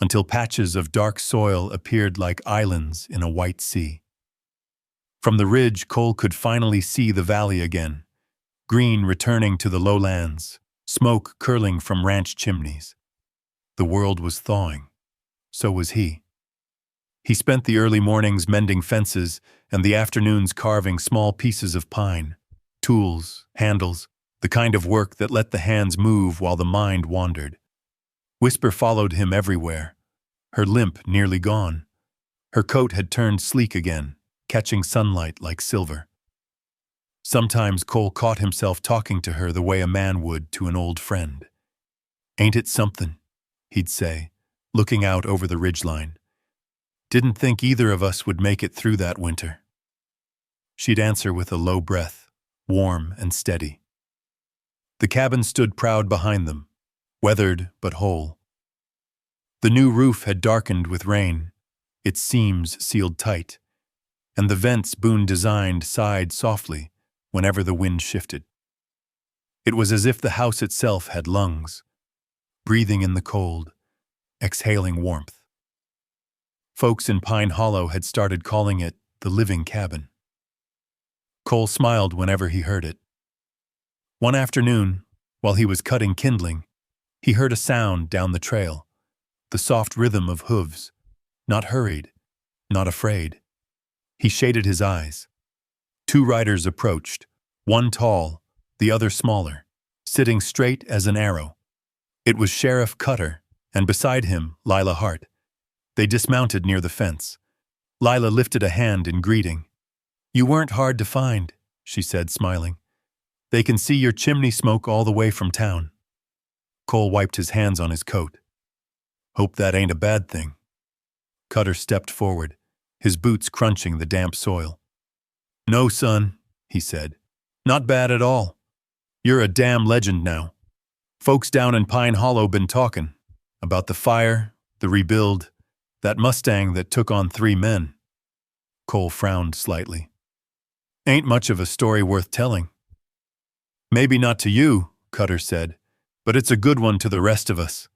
until patches of dark soil appeared like islands in a white sea. From the ridge, Cole could finally see the valley again, green returning to the lowlands, smoke curling from ranch chimneys. The world was thawing. So was he. He spent the early mornings mending fences and the afternoons carving small pieces of pine, tools, handles, the kind of work that let the hands move while the mind wandered. Whisper followed him everywhere, her limp nearly gone. Her coat had turned sleek again, catching sunlight like silver. Sometimes Cole caught himself talking to her the way a man would to an old friend. "Ain't it something?" he'd say, looking out over the ridgeline. "Didn't think either of us would make it through that winter." She'd answer with a low breath, warm and steady. The cabin stood proud behind them, weathered but whole. The new roof had darkened with rain, its seams sealed tight, and the vents Boone designed sighed softly whenever the wind shifted. It was as if the house itself had lungs, breathing in the cold, exhaling warmth. Folks in Pine Hollow had started calling it the living cabin. Cole smiled whenever he heard it. One afternoon, while he was cutting kindling, he heard a sound down the trail, the soft rhythm of hooves, not hurried, not afraid. He shaded his eyes. 2 riders approached, one tall, the other smaller, sitting straight as an arrow. It was Sheriff Cutter, and beside him, Lila Hart. They dismounted near the fence. Lila lifted a hand in greeting. "You weren't hard to find," she said, smiling. "They can see your chimney smoke all the way from town." Cole wiped his hands on his coat. "Hope that ain't a bad thing." Cutter stepped forward, his boots crunching the damp soil. "No, son," he said. "Not bad at all. You're a damn legend now. Folks down in Pine Hollow been talking about the fire, the rebuild, that Mustang that took on 3 men. Cole frowned slightly. "Ain't much of a story worth telling." "Maybe not to you," Cutter said, "but it's a good one to the rest of us.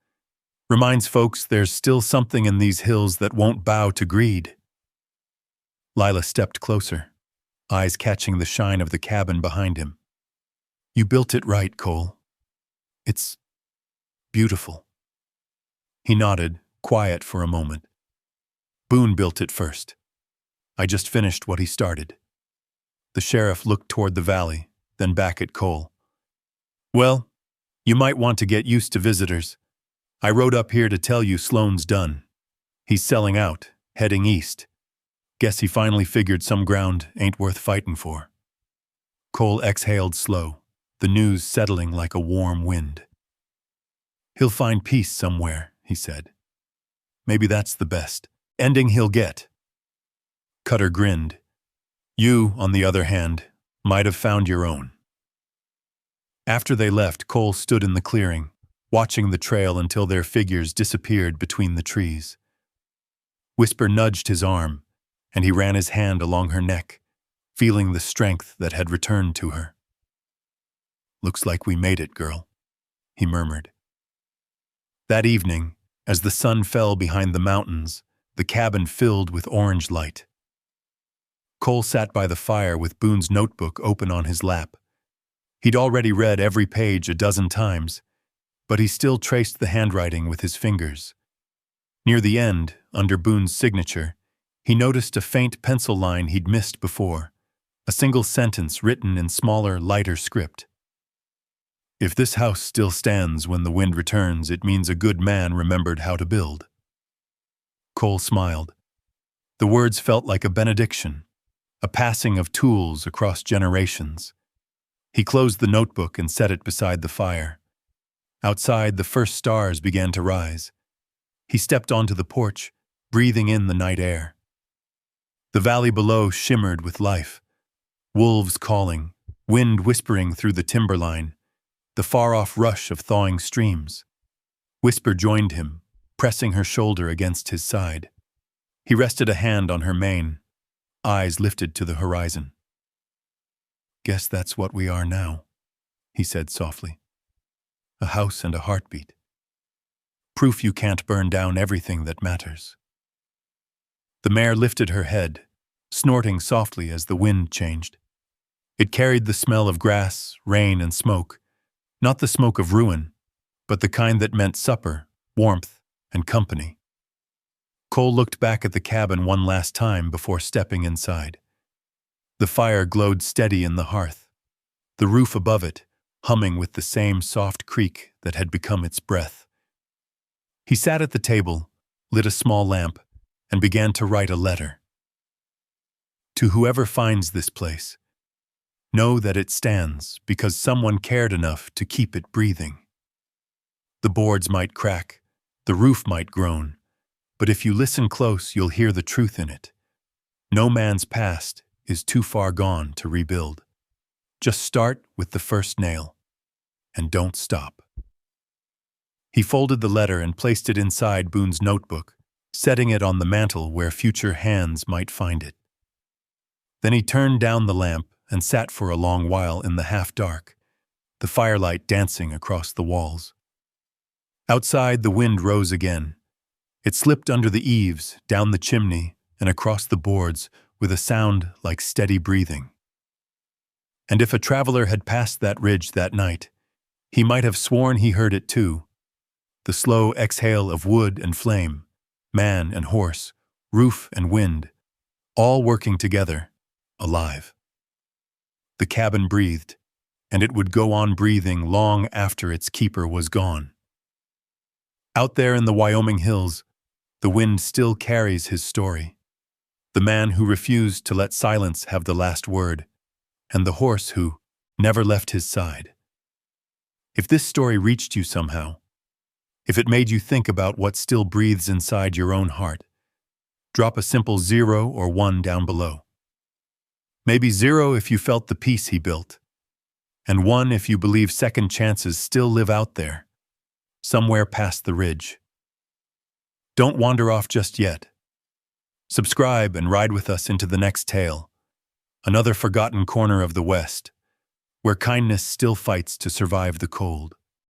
Reminds folks there's still something in these hills that won't bow to greed." Lila stepped closer, eyes catching the shine of the cabin behind him. "You built it right, Cole. It's beautiful." He nodded, quiet for a moment. "Boone built it first. I just finished what he started." The sheriff looked toward the valley, then back at Cole. "Well, you might want to get used to visitors. I rode up here to tell you Sloan's done. He's selling out, heading east. Guess he finally figured some ground ain't worth fighting for." Cole exhaled slow, the news settling like a warm wind. "He'll find peace somewhere," he said. "Maybe that's the best ending he'll get." Cutter grinned. "You, on the other hand, might have found your own." After they left, Cole stood in the clearing, watching the trail until their figures disappeared between the trees. Whisper nudged his arm, and he ran his hand along her neck, feeling the strength that had returned to her. "Looks like we made it, girl," he murmured. That evening, as the sun fell behind the mountains, the cabin filled with orange light. Cole sat by the fire with Boone's notebook open on his lap. He'd already read every page a dozen times, but he still traced the handwriting with his fingers. Near the end, under Boone's signature, he noticed a faint pencil line he'd missed before, a single sentence written in smaller, lighter script. "If this house still stands when the wind returns, it means a good man remembered how to build." Cole smiled. The words felt like a benediction, a passing of tools across generations. He closed the notebook and set it beside the fire. Outside, the first stars began to rise. He stepped onto the porch, breathing in the night air. The valley below shimmered with life. Wolves calling, wind whispering through the timberline, the far-off rush of thawing streams. Whisper joined him, pressing her shoulder against his side. He rested a hand on her mane, eyes lifted to the horizon. "Guess that's what we are now," he said softly. "A house and a heartbeat." proof you can't burn down everything that matters. The mare lifted her head, snorting softly as the wind changed. It carried the smell of grass, rain, and smoke, not the smoke of ruin, but the kind that meant supper, warmth, and company. Cole looked back at the cabin one last time before stepping inside. The fire glowed steady in the hearth, the roof above it humming with the same soft creak that had become its breath. He sat at the table, lit a small lamp, and began to write a letter. To whoever finds this place, know that it stands because someone cared enough to keep it breathing. The boards might crack, the roof might groan, but if you listen close, you'll hear the truth in it. No man's past is too far gone to rebuild. Just start with the first nail, and don't stop. He folded the letter and placed it inside Boone's notebook, setting it on the mantel where future hands might find it. Then he turned down the lamp and sat for a long while in the half-dark, the firelight dancing across the walls. Outside, the wind rose again. It slipped under the eaves, down the chimney, and across the boards with a sound like steady breathing. And if a traveler had passed that ridge that night, he might have sworn he heard it too. The slow exhale of wood and flame, man and horse, roof and wind, all working together, alive. The cabin breathed, and it would go on breathing long after its keeper was gone. Out there in the Wyoming hills, the wind still carries his story. The man who refused to let silence have the last word, and the horse who never left his side. If this story reached you somehow, if it made you think about what still breathes inside your own heart, drop a simple 0 or 1 down below. Maybe 0 if you felt the peace he built, and 1 if you believe second chances still live out there, somewhere past the ridge. Don't wander off just yet. Subscribe and ride with us into the next tale, another forgotten corner of the West, where kindness still fights to survive the cold.